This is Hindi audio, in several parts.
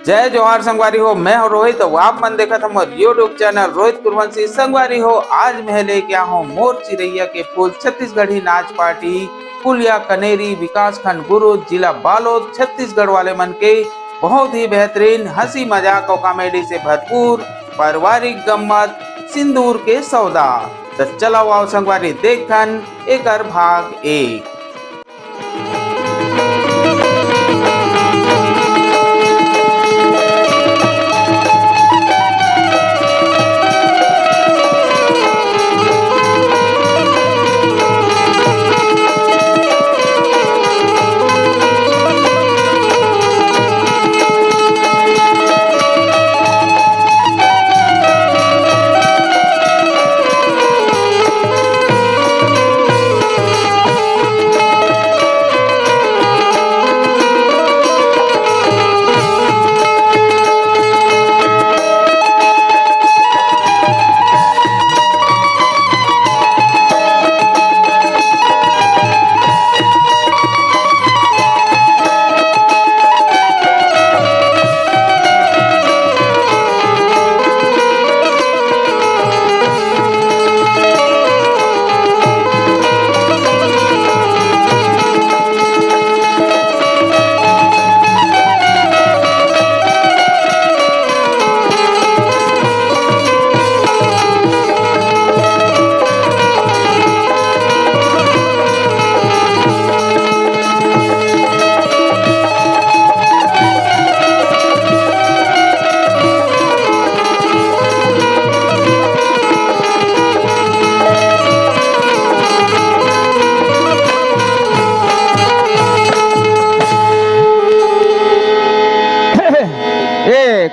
जय जोहार संगवारी हो। मैं हूं रोहित। तो आप मन देखा था मोर यूट्यूब चैनल रोहित कुरवंशी। संगवारी हो, आज मैं लेके आया हूँ मोर चिरैया के फूल छत्तीसगढ़ी नाच पार्टी पुलिया कनेरी विकास खंड गुरु जिला बालोद छत्तीसगढ़ वाले मन के बहुत ही बेहतरीन हंसी मजाक और कॉमेडी से भरपूर पारिवारिक गम्मत सिंदूर के सौदा। तो चलो आओ संगवारी देखन एकर भाग 1।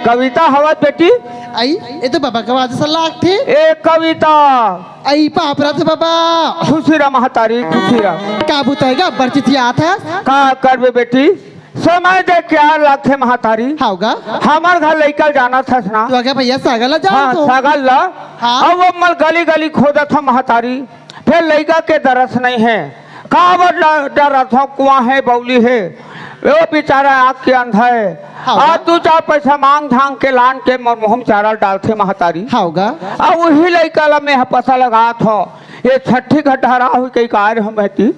कविता हवत बेटी आई ये तो बाबा का आवाज सा लागते ए कविता आई पापरा से बाबा खुशीरा महतारी खुशीरा का बुताएगा बरचितिया था का करबे बेटी समय दे क्या लागथे महतारी हाउगा हमार घर लेकर जाना था ना तो आगे भैया सागला जा हाँ तो सागल ला हाँ। अब वो मल गली गली खोदा था महतारी फिर लड़का के दरस नहीं है का डर था कुआं है बौली है वो बेचारा आग के अंधा है और तू चार पैसा मांग धांग के लान के मुँह चारा डालते महतारी हाउगा अब वही लड़का ला मैं पता लगा था ये छठी घटहरा हुई कई कार्य हम बेटी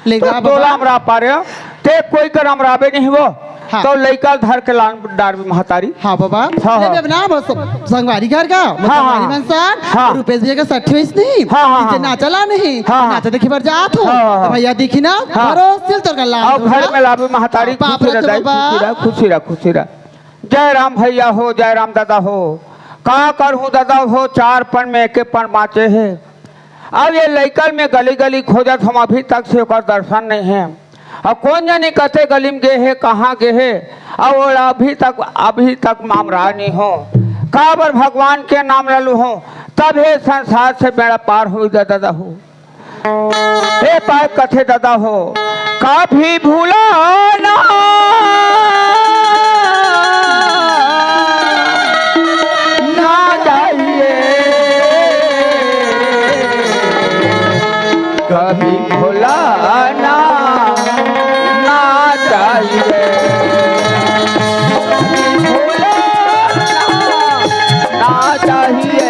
लेगा तो हमरा पारे ते कोई कर हमराबे नहीं वो हाँ। तो लड़का धर के लान डार महतारी हाँ बाबा हाँ, हाँ। ये ना बस संगवारी घर का संगवारी मनसान हाँ। रुपेश भैया का 60 नहीं हाँ, हाँ, नीचे नाचा ला नहीं हाँ। नाचा देखी बार जात हो हाँ। तो भैया देखी ना हाँ। घरो सिल तो गला और घर में लावे महतारी खुशी रह जय राम भैया हो जय राम दादा हो का करूँ दादा हो चार पन में एक पन बाँचे है अब ये लड़कन में गली गली खोजत हम अभी तक से दर्शन नहीं है और कौन जाने कते गली में गए है कहाँ गए है और अभी तक मामरा नहीं हो काबर भगवान के नाम ललू हो तब हे संसार से बेड़ा पार हो दादा हो ए पाए कथे दादा हो काफी भूला ना जाइए कभी भूला ना चाहिए भूला ना चाहिए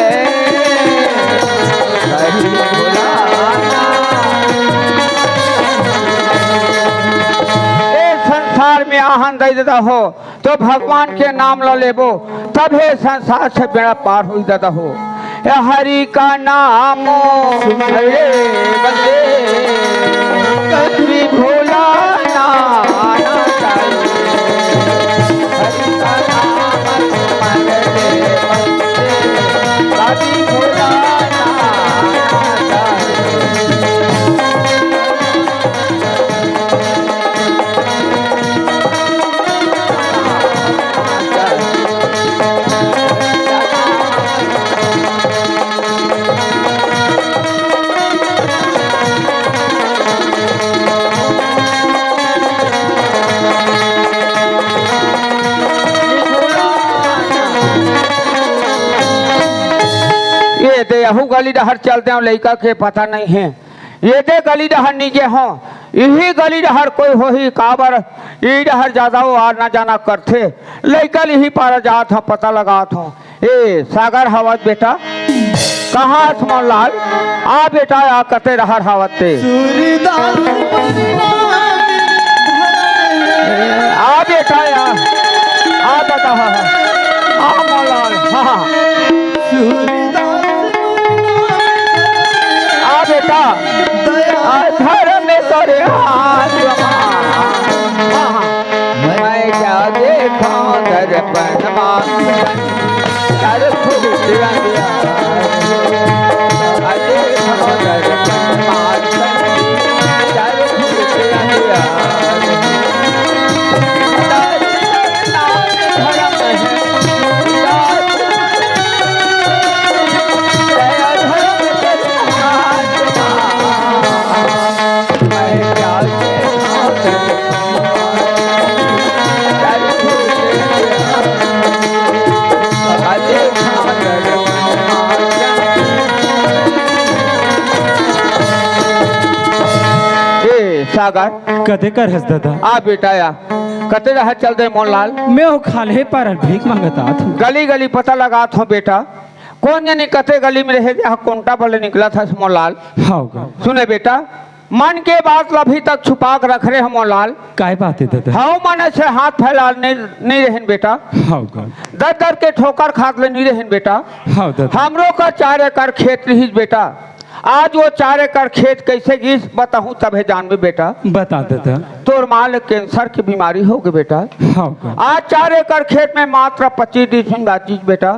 संसार में आहन दे देता हो तो भगवान के नाम लो लेबो तब हे संसार से बेड़ा पार हो जाता हो हरि का नाम कभी भूला ना चाहिए हरि का नाम कभी भूला यहू गली डहर चलते हो लड़का के पता नहीं है ये दे गली डहर नीचे हो यही गली डहर कोई हो ही काबर ये डहर ज्यादा वो आ ना जाना करते लड़का यही पारा जात हो पता लगात हो ए सागर हवत बेटा कहाँ मोहन लाल आ बेटा आ कते रहर हवत ते आ बेटा आ बता आ मोहनलाल हाँ आ बेटा घर में तोरे हाथ मैं क्या देखा दर्पण कर खुद दिया अरे दर्पण कर खुद दिया सागर कदे कर हंस दादा आ बेटा या कते रह चल दे मोहनलाल मैं वो खाले पर भीख मांगता था गली गली पता लगा था बेटा कौन जाने कते गली में रहे जहाँ कोंटा बले निकला था मोहनलाल हाँ सुने बेटा मन के बात अभी तक छुपा कर रख रहे हैं मोहनलाल काय बात है दादा हाँ मन से हाथ फैला नहीं रहन बेटा हाँ दर दर के ठोकर खात ले नहीं रहन बेटा हाँ दादा हमरो का 4 एकड़ खेत रही बेटा आज वो 4 एकड़ खेत कैसे गिस बताऊं तब जानबे बेटा बता देता तोर माल कैंसर की बीमारी हो गई बेटा हाँ आज 4 एकड़ खेत में मात्र 25 दिन बातचीत बेटा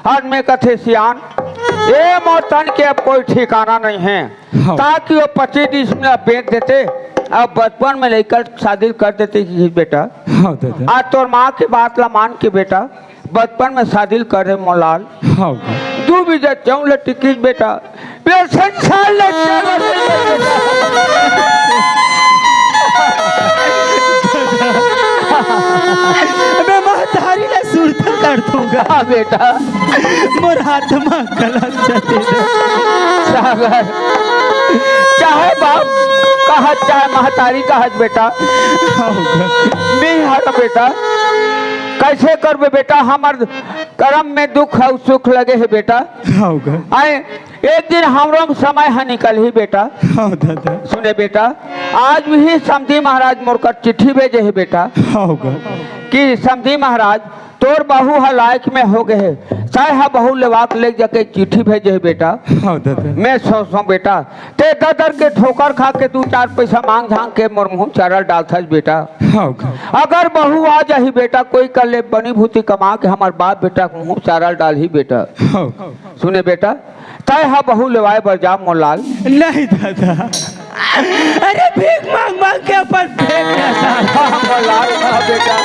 आज में कथे सियान ए मौतन के अब कोई ठिकाना नहीं है हाँ। ताकि वो 25 दिन में बेच देते अब बचपन में लेकर शादी कर देते बेटा हाँ दादा आज तोर माँ की बात ला मान के बेटा बचपन में शादी कर रहे मोलाल हाँ तू भी जा चाऊ ले टिकट बेटा मैं संसार ले मैं महतारी ले सुरता कर दूंगा हाँ बेटा मोर हाथ में गलत चले सागर चाहे बाप कहा चाहे महतारी कहा बेटा नहीं हट बेटा कैसे करबे बेटा हमार कर्म में दुख है सुख लगे है बेटा आए एक दिन हमरो समय है निकल ही बेटा हाँ दादा सुने बेटा आज भी समधी महाराज मोर चिट्ठी भेजे है बेटा हाँ कि समधी महाराज तोर बहू है लायक में हो गए चाहे हा बहू लेवाक ले जाके चिट्ठी भेजे है बेटा हाँ दादा मैं सोचो बेटा ते दर के ठोकर खा के 2-4 पैसा मांग झांग के मोर मुँह चारा डालता बेटा हाँ अगर बहू आ जाही बेटा कोई कर ले बनी भूति कमा के हमार बाप बेटा मुँह चारा डाल ही बेटा हाँ सुने बेटा तय हा बहू लेवाए बर जा मोलाल नहीं दादा अरे भीख मांग मांग के अपन फेंक देता मोलाल हाँ बेटा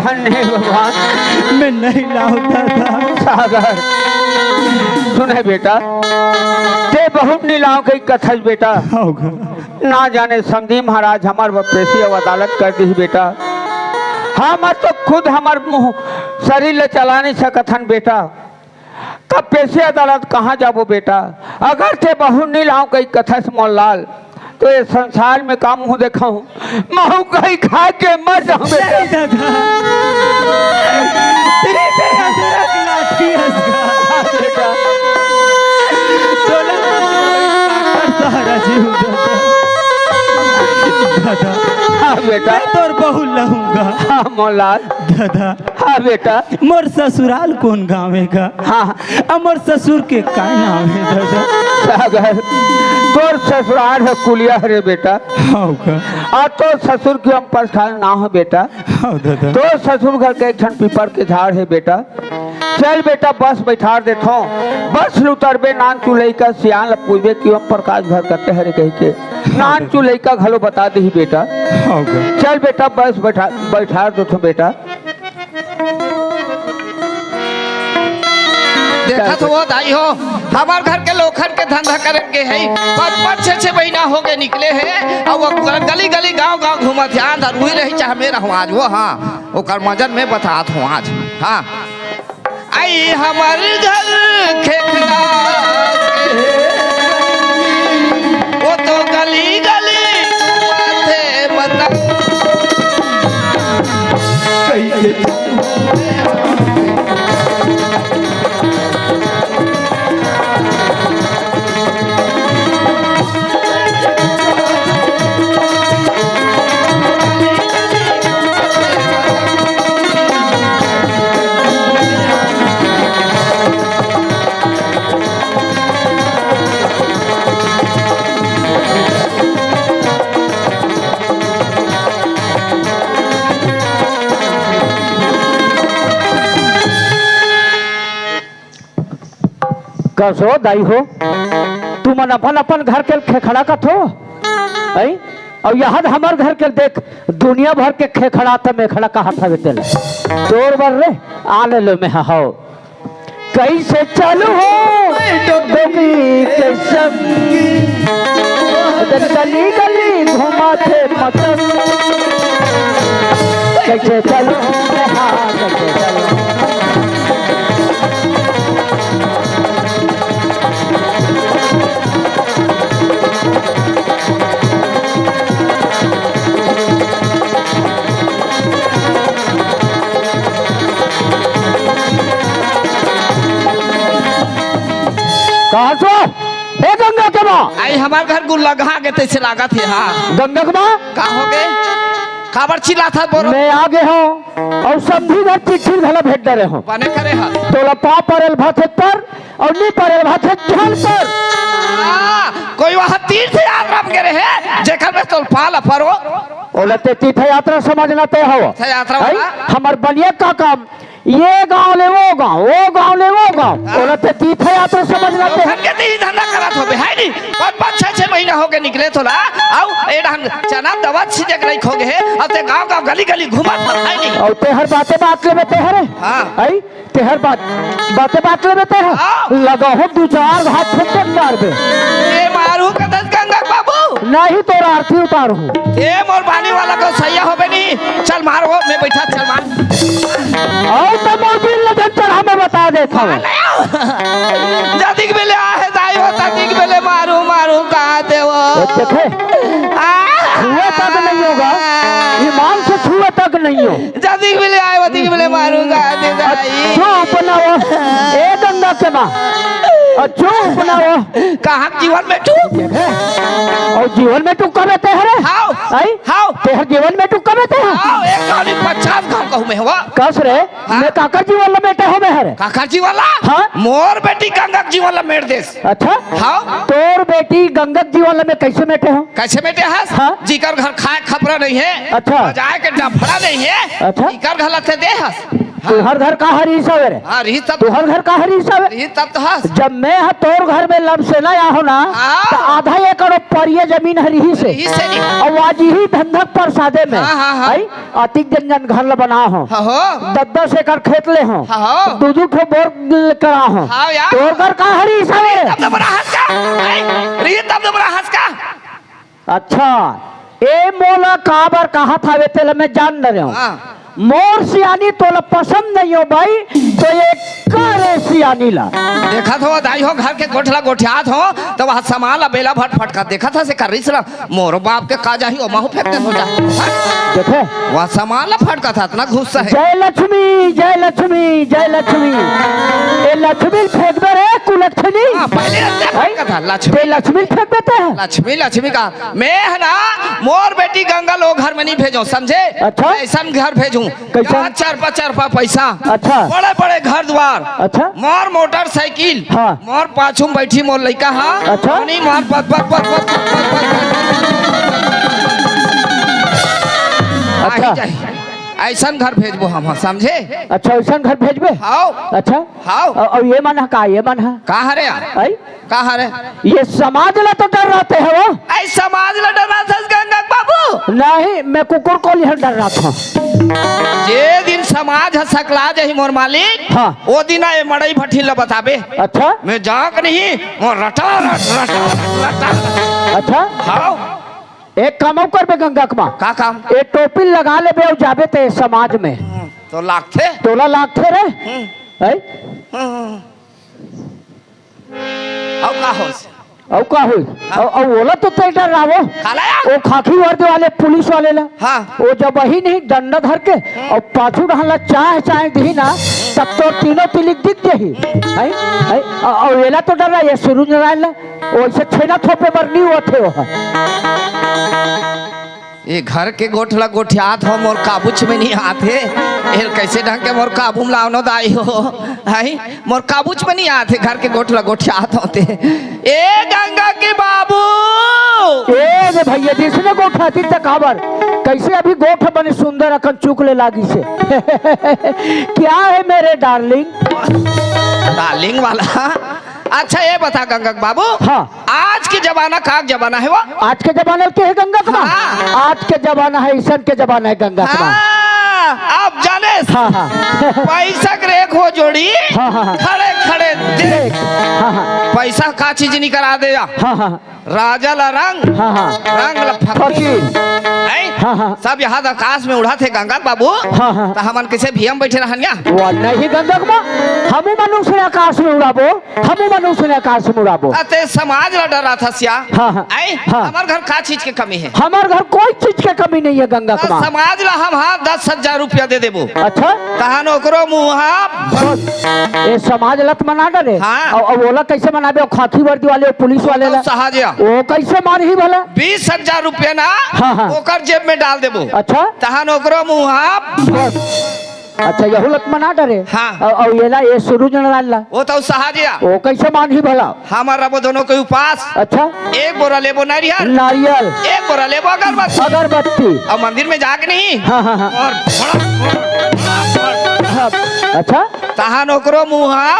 धन्य भगवान मैं नहीं लाऊंगा था सागर सुने बेटा ते बहुत नीलाओं की कथल बेटा ना जाने समधी महाराज हमार पेशी अब अदालत कर दी बेटा हम तो खुद हमार मुँह शरीर ले चला नहीं सकथन बेटा तब पेशी अदालत कहाँ जाबो बेटा अगर थे बहुत नीलाओं की कथस मोहनलाल तो ये संसार में काम मुँह देखा हूँ महू कहीं खा के मर जाऊँ बेटा हाँ बेटा तोर बहु लहूंगा हाँ मोहनलाल दादा हाँ बेटा मोर ससुराल कौन गाँव का हाँ अमर ससुर के का नाम है दादा सागर तोर ससुराल है कुलिया रे बेटा हाँ और तो ससुर की हम पर ना हो बेटा हाँ दादा तो ससुर घर के एक ठन पीपर के झाड़ है बेटा चल बेटा बस बैठा देता बस उतरबे नान चुलई का सियान पूछबे क्यों प्रकाश भर करते हरे कह के नान चुलई का घलो बता दी बेटा हाँ चल बेटा बस बैठा दो बेटा देखा तो वो दाई हो हमार घर के लोखंड के धंधा करेंगे है 5-6 महीना हो गए निकले हैं और वो गली गली गांव गांव घूमत है अंदर वही रही चाहे मेरा हूँ आज वो हाँ वो कर मजन में बतात हूँ आज हाँ आई हमार घर खेखला वो तो गली गली थे बता कसो दाई हो तुम अपन अपन घर के खेखड़ा का थो आई और यहाँ हमार घर के देख दुनिया भर के खेखड़ा था मेखड़ा का हाथा बेटे तोड़ बर रे आ ले लो मैं हो कैसे चालू हो डोबी के संग गली गली घुमाते मसन कैसे चालू हो हाँ कैसे चालू कहाँ सो ए गंगा के माँ आई हमार घर गुल्लगा के तैसे लागत है हाँ गंगा के माँ का हो गए खबर चिल्ला था बोलो मैं आगे हूँ और समझी घर चिट्ठी भला भेट डरे हूँ बने करे हा तोला पा परेल भाथे पर और नी परेल भाथे झल पर कोई वहाँ तीर्थ यात्रा में गए है जेकर में तो पाला परो ओलते तीर्थ यात्रा समझना ते हो तीर्थ यात्रा वाला? हमार बनिया का काम ये गांव ले वो गांव ले वो गांव ओलते तीर्थ यात्रा समझना ते लोखंड के ती धंधा करत हो है नी 5-6 महीना हो गए निकले तोला आउ एडन चना दवा छिजे के खो गए अब ते गांव गांव गली गली घुमत है नी और तेहर बात ले तेहर हाँ। आई तेहर बात ले तेहर लगा हो 2-4 घाट फटक मार दे ए मारू कदस गंगा बाबू नहीं तोरा आरती उतारू ए मोर बानी वाला को सैया होबे नी चल मारो मैं बैठा चल मार और तो मोबिल लगन चढ़ा मैं बता देता हूँ जदिक बेले आहे दाई हो तदिक बेले मारू कहाँ थे वो देखे छुए तक नहीं होगा ईमान से छुए तक नहीं हो जदिक बेले आए वदिक बेले मारू कहाँ थे दाई जो अपना वो ए गंगा के माँ जो अपना वो कहाँ जीवन में तू और जीवन में तू कब तेहरे हाउ आई हाउ तेहर जीवन में तू कब तेहर हाउ एक गाली 50 गांव कहूँ मैं हुआ कस रे मैं काका जी वाला बेटा हो मैं हरे काका जी वाला हाँ? मोर बेटी गंगा जी वाला मेर देश अच्छा हाँ तोर बेटी गंगा जी वाला में कैसे बैठे हो कैसे बेटे हस हाँ? जीकर घर खाए खपरा नहीं है अच्छा। जाए के डफड़ा नहीं है अच्छा। जीकर घर लते दे हस तू हर घर का हरी सवेरे हाँ रही तब तू हर घर का हरी सवेरे रही तब तो हस जब मैं तोर घर में लब से ना हो ना हाँ। तो आधा एकड़ परिये जमीन हरी ही से रही से नहीं और आज ही धंधक पर सादे में हाँ। आई अतिक जन घर बना हो हो 10-10 एकड़ खेत ले हो हाँ। 2-2 ठो बोर करा हो हाँ यार। तोर घर का हरी सवेरे तब तो बड़ा हंस का रही तब तो बड़ा हंस का अच्छा ए मोला काबर कहा था वे तेल में जान रहे हो हाँ। मोर सियानी तोला पसंद नहीं हो भाई तो ये करे सियानी ला देखा था दाई हो घर के गोठला गोठियात हो तो वहाँ समाला बेला भट फटका देखा था से कर रही सर मोर बाप के काजा ही माहू फेंकते हो जा देखे वहाँ समाला फटका था इतना गुस्सा है जय लक्ष्मी जय लक्ष्मी जय लक्ष्मी ये लक्ष्मी फेंक दे रे कुलक्ष्मी हाँ, पहले अंदर फटका था लक्ष्मी ये लक्ष्मी फेंक देते हैं लक्ष्मी का मैं है ना मोर बेटी गंगा लोग घर में नहीं भेजो समझे अच्छा। ऐसा घर भेजूं कैसा? 4-5 पैसा अच्छा। बड़े बड़े घर द्वार अच्छा। मोर मोटरसाइकिल हाँ। मोर पाछू में बैठी मोर लड़का हाँ अच्छा। नहीं मोर अच्छा। ऐसा घर भेजबो हम समझे अच्छा ऐसा घर भेजबे हाओ अच्छा हाओ और ये मन है का ये मन है कहाँ रे यार आई कहाँ रे ये समाज ला तो डर रहते हैं वो ऐ समाज ला डरना था गंगा बाबू नहीं मैं कुकुर को लिहर डर रहा था जे दिन समाज है सकला जही मोर मालिक हाँ। ओ दिन ये मड़ई भट्टी ला बताबे अच्छा मैं जाक नहीं मोर रटा रटा अच्छा हाँ एक काम और कर बे गंगा कमा का काम ए टोपी लगा ले बे और जाबे ते समाज में तो लागथे तोला लागथे रे है अब का होस औ का हुई औ ओला तो ते डर रावो काला या वो खाकी वर्दी वाले पुलिस वाले ला हाँ वो जब वही नहीं डंडा धर के और पाछू ढहला चाय दी ना तब तो तीनों तिलिक दिख जही है और वेला तो डर रहा ये शुरू नारायण ला वैसे छेना थोपे पर नहीं हुआ थे वो ये घर के गोठला गोठियात हो मोर काबूच में नहीं आते ये कैसे ढंग के मोर काबू में लावनो दाई हो है मोर काबूच में नहीं आते घर के गोठला गोठियात होते ए गंगा के बाबू ए रे भैया जिसने गोठा थी तक खबर कैसे अभी गोठा बने सुंदर अकन चुक ले लागी से क्या है मेरे डार्लिंग डार्लिंग वाला अच्छा ये बता गंगा के बाबू हाँ आज के जमाना का जमाना है वो आज के जमाने के है गंगा कमा हाँ। आज के जमाना है ईशन के जमाना है गंगा कमा आप जाने हाँ हाँ पैसा के रेख हो जोड़ी हाँ, हाँ। खड़े खड़े देख हाँ हाँ पैसा का चीज नहीं करा दे हाँ हाँ राजा ला रंग हाँ हाँ रंग ला फकीर फकीर हैं? हाँ हाँ सब यहाँ आकाश में उड़ा थे गंगा के बाबू हाँ हाँ तो हमन कैसे भीम बैठे रहनिया वो नहीं गंगा कमा हमू मनुष्य ने आकाश में उड़ाबो हमू मनुष्य ने आकाश में उड़ाबो अते समाज ला डरा था सिया हाँ, हाँ, हैं? हाँ। हमार घर का चीज के कमी है हमारे घर कोई चीज की कमी नहीं है गंगा तो कमा समाज ला हम हाँ 10,000 रुपया दे देबो अच्छा तहान ओकरो मुहा ये समाज लत मना डरे हाँ। और ओला कैसे मनाबे और खाकी वर्दी वाले और पुलिस वाले ला सहाजिया वो कैसे मान ही भला 20,000 रुपया ना हाँ, हाँ। ओकर जेब में डाल देबो अच्छा तहान ओकरो मुहा अच्छा यहू लत मना डरे हाँ। और ये ला ये शुरू जनराल ला वो तो सहाजिया वो कैसे मान ही भला हमार रबो दोनों के उपास अच्छा एक बोरा लेबो नारियल नारियल एक बोरा लेबो अगरबत्ती अगरबत्ती और मंदिर में जाके नहीं हाँ हाँ हाँ और हाँ, अच्छा तहान ओकरो मुहा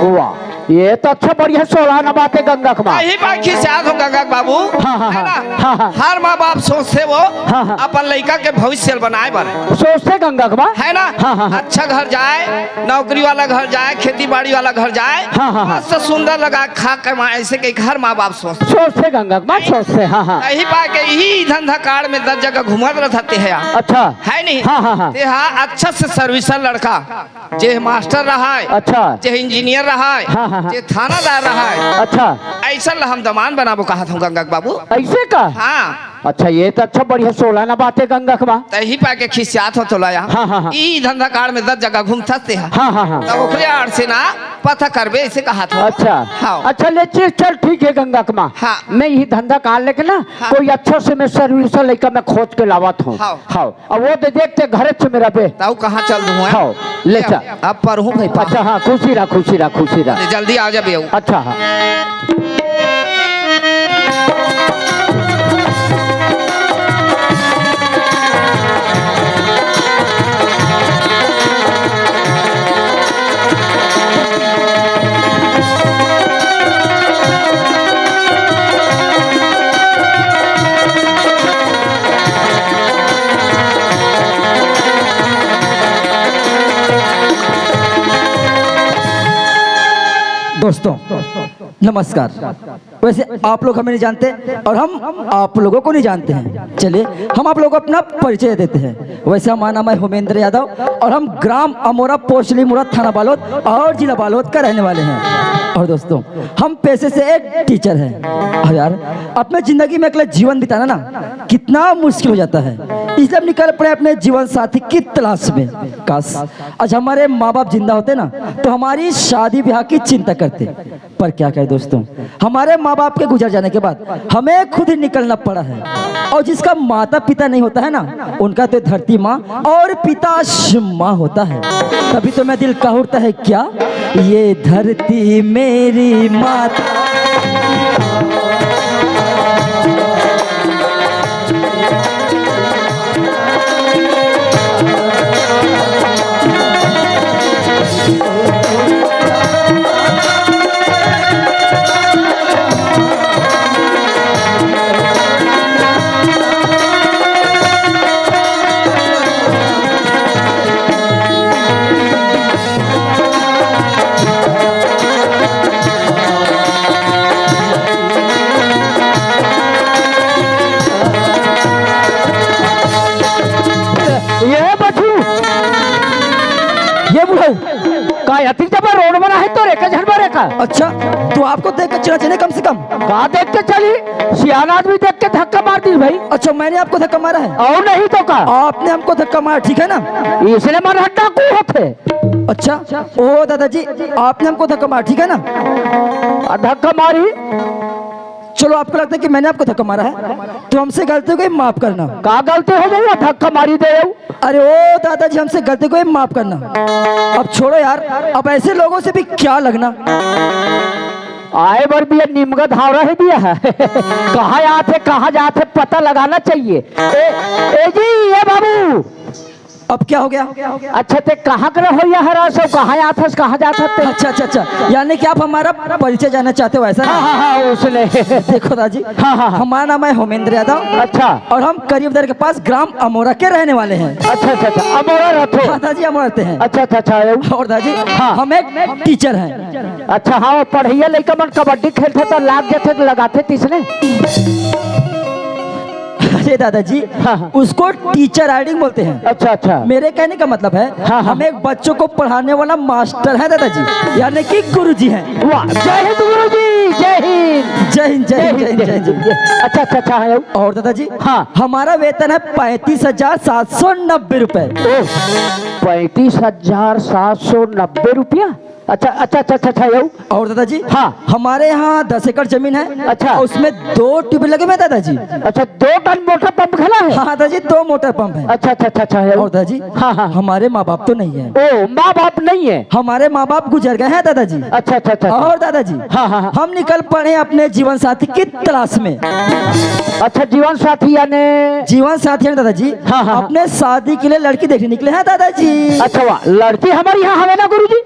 वाह ये तो अच्छा बढ़िया सोलह बात है गंगा कमा यही बात याद हो गंगा के बाबू हाँ, हाँ, है ना हाँ, हाँ। हर माँ बाप सोचते वो हाँ, हाँ। अपन लड़का के भविष्य बनाए बारे सोचते गंगा कमा है ना हाँ, हाँ, हाँ। अच्छा घर जाए नौकरी वाला घर जाए खेती बाड़ी वाला घर जाए हाँ, हाँ, हाँ। मस्त सुंदर लगा खा कमाए ऐसे कई हर माँ बाप सोचते सोचते गंगा कमा सोचते हाँ हाँ यही बात के यही धंधा कार में 10 जगह घुमत रहते हैं यार अच्छा है नहीं हाँ, हाँ, हाँ। ते हाँ अच्छा से सर्विसर लड़का जे मास्टर रहा है अच्छा जे इंजीनियर रहा है हाँ, हाँ, हाँ। जे थानादार रहा है अच्छा ऐसा ला हम दमान बनाबो कहा था गंगा के बाबू ऐसे का हाँ अच्छा ये तो अच्छा बढ़िया सोलह ना बात है गंगा कमा तही पा के खिसियात हो तोला यार हाँ, हाँ, हाँ। ई धंधा कार में 10 जगह घूमता थे हाँ हाँ हाँ तब ओकरे आड़ से ना पता करबे ऐसे कहा था अच्छा हाँ अच्छा ले चल ठीक है गंगा कमा हाँ। मैं यही धंधा काट लेके ना हाँ। कोई अच्छा से मैं सर्विस लेकर मैं खोज के लावत हूँ हाँ। हाँ अब वो देखते घरे से मेरा बे ताऊ कहाँ चल दूँ हाँ ले चल अब पर हूँ भाई पा अच्छा हाँ खुशी रहा खुशी रहा खुशी रहा जल्दी आ जा बे अच्छा हाँ दोस्तों नमस्कार। वैसे आप लोग हमें नहीं जानते और हम आप लोगों को नहीं जानते हैं। चलिए हम आप लोगों को अपना परिचय देते हैं। वैसे हमारा नाम है होमेंद्र यादव और हम ग्राम अमोरा पोस्ट लीमुरा थाना बालोद और जिला बालोद का रहने वाले हैं। और दोस्तों हम पेशे से एक टीचर हैं। और यार अपने जिंदगी में अकेले जीवन बिताना ना कितना मुश्किल हो जाता है, इसलिए हम निकल पड़े अपने जीवन साथी की तलाश में। काश आज हमारे माँ बाप जिंदा होते ना तो हमारी शादी ब्याह की चिंता करते, पर क्या करें दोस्तों, हमारे माँ बाप के गुजर जाने के बाद हमें खुद ही निकलना पड़ा है। और जिसका माता पिता नहीं होता है ना, उनका तो धरती माँ और पिता माँ होता है। तभी तो मैं दिल का उठता है क्या, ये धरती मेरी माता। अति जब रोड बना है तो रेखा झन भरे का। अच्छा तो आपको देख कर चला चले कम से कम। कहा देख के चली, सियाना आदमी देख के धक्का मार दी भाई। अच्छा मैंने आपको धक्का मारा है? और नहीं तो का आपने हमको धक्का मारा, ठीक है ना? इसने मन हड्डा को होते। अच्छा ओ दादाजी आपने हमको धक्का मारा, ठीक है ना? धक्का मारी। चलो आपको लगता है कि मैंने आपको धक्का मारा है तो हमसे गलती हो गई, माफ करना। का गलती हो गई, धक्का मारी दे। अरे ओ दादाजी हमसे गलती को माफ करना। अब छोड़ो यार, अब ऐसे लोगों से भी क्या लगना। आए बार भी निमगत हावरा है दिया है। कहाँ आते कहाँ जाते पता लगाना चाहिए। ए जी ये बाबू अब क्या हो गया? अच्छा ते कहाँ कर हो या हरा सब कहाँ आता कहाँ जाता ते? अच्छा अच्छा अच्छा, यानी कि आप हमारा परिचय जानना चाहते हो ऐसा ना? हाँ उसने देखो दादाजी, हाँ हमारा नाम है होमेंद्र यादव। अच्छा और हम करीबदर के पास ग्राम अमोरा के रहने वाले हैं। अच्छा अमोरा रहते। हाँ दादाजी अमोरा रहते हैं। अच्छा और दादाजी हाँ। हम एक टीचर हैं। अच्छा हाँ पढ़िया लड़का मन कबड्डी खेलते तो लाग जाते तो लगाते तीसने। अरे दादाजी हाँ। उसको टीचर राइडिंग बोलते हैं। अच्छा मेरे कहने का मतलब है हाँ। हम एक बच्चों को पढ़ाने वाला मास्टर है दादाजी, यानी कि गुरुजी हैं। वाह जय हिंद गुरु जी, जय हिंद। जय हिंद जय हिंद जय हिंद जय हिंद। अच्छा है। और दादाजी हाँ। हमारा वेतन है 35,790 रुपए। 35,790 रुपया। अच्छा और दादाजी हाँ। हमारे यहाँ 10 एकड़ जमीन है। अच्छा। उसमें 2 ट्यूबवेल लगे हुए हैं दादाजी। अच्छा 2 टन मोटर पंप खेला है। हाँ दादाजी 2 मोटर पंप है। अच्छा और दादाजी हाँ। हमारे माँ बाप तो नहीं है। ओ माँ बाप नहीं है। हमारे माँ बाप गुजर गए हैं दादाजी। अच्छा और दादाजी हाँ। हम निकल पड़े अपने जीवन साथी की तलाश में। अच्छा जीवन साथी यानी जीवन साथी है दादाजी। हाँ। अपने शादी के लिए लड़की देखने निकले हैं दादाजी। अच्छा वाह लड़की हमारे यहाँ हवे ना गुरु जी?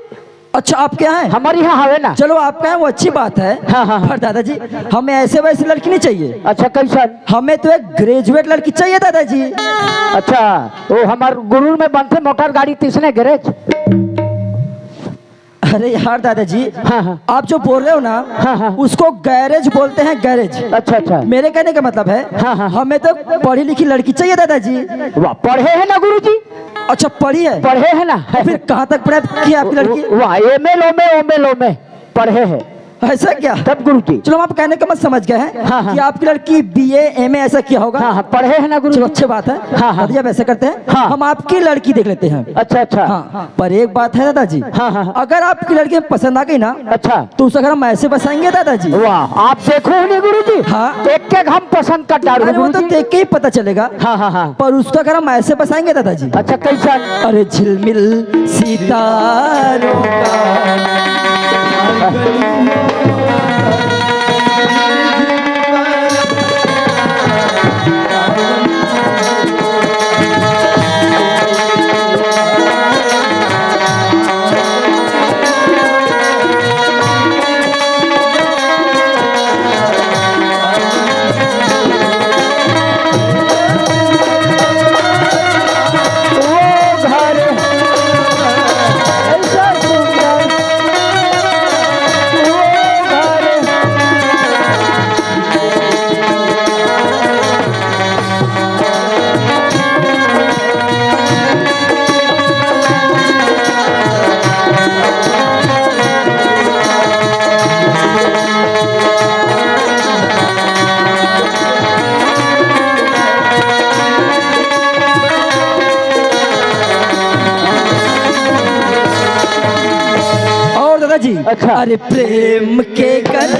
अच्छा आप क्या हैं? हमारे यहाँ हवे ना। चलो आप क्या है वो अच्छी बात है। हाँ। पर दादाजी हमें ऐसे वैसे लड़की नहीं चाहिए। अच्छा कैसा? हमें तो एक ग्रेजुएट लड़की चाहिए दादाजी। अच्छा वो हमारे गुरु में बनते मोटर गाड़ी तीसने गैरेज। अरे यार दादाजी हाँ। आप जो बोल रहे हो ना हाँ। उसको गैरेज बोलते हैं, गैरेज। अच्छा मेरे कहने का मतलब है हाँ। हमें तो पढ़ी लिखी लड़की चाहिए दादाजी। वाह पढ़े है ना गुरु जी? अच्छा पढ़ी है? पढ़े है ना। तो फिर कहाँ तक पढ़ाई की आपकी लड़की? वाह एमएलओ में पढ़े है। ऐसा क्या? तब गुरु जी चलो आप कहने का मत समझ गए हैं हाँ। कि आपकी लड़की BA MA ऐसा किया होगा। हाँ पढ़े है ना गुरु चलो जी? अच्छी बात है। हाँ। दादाजी आप ऐसा करते हैं हाँ। हम आपकी लड़की देख लेते हैं। अच्छा हाँ पर एक बात है दादाजी, हाँ। अगर आपकी लड़की पसंद आ गई ना अच्छा तो उसे अगर हम ऐसे बसाएंगे दादाजी। वाह आप देखो नहीं गुरु जी? हाँ। एक हम पसंद कर डाल अरे वो तो देख के ही पता चलेगा। हाँ। पर उसको अगर हम ऐसे बसाएंगे दादाजी। अच्छा कैसा? अरे झिलमिल सितारों का जी। अच्छा। अरे प्रेम के कर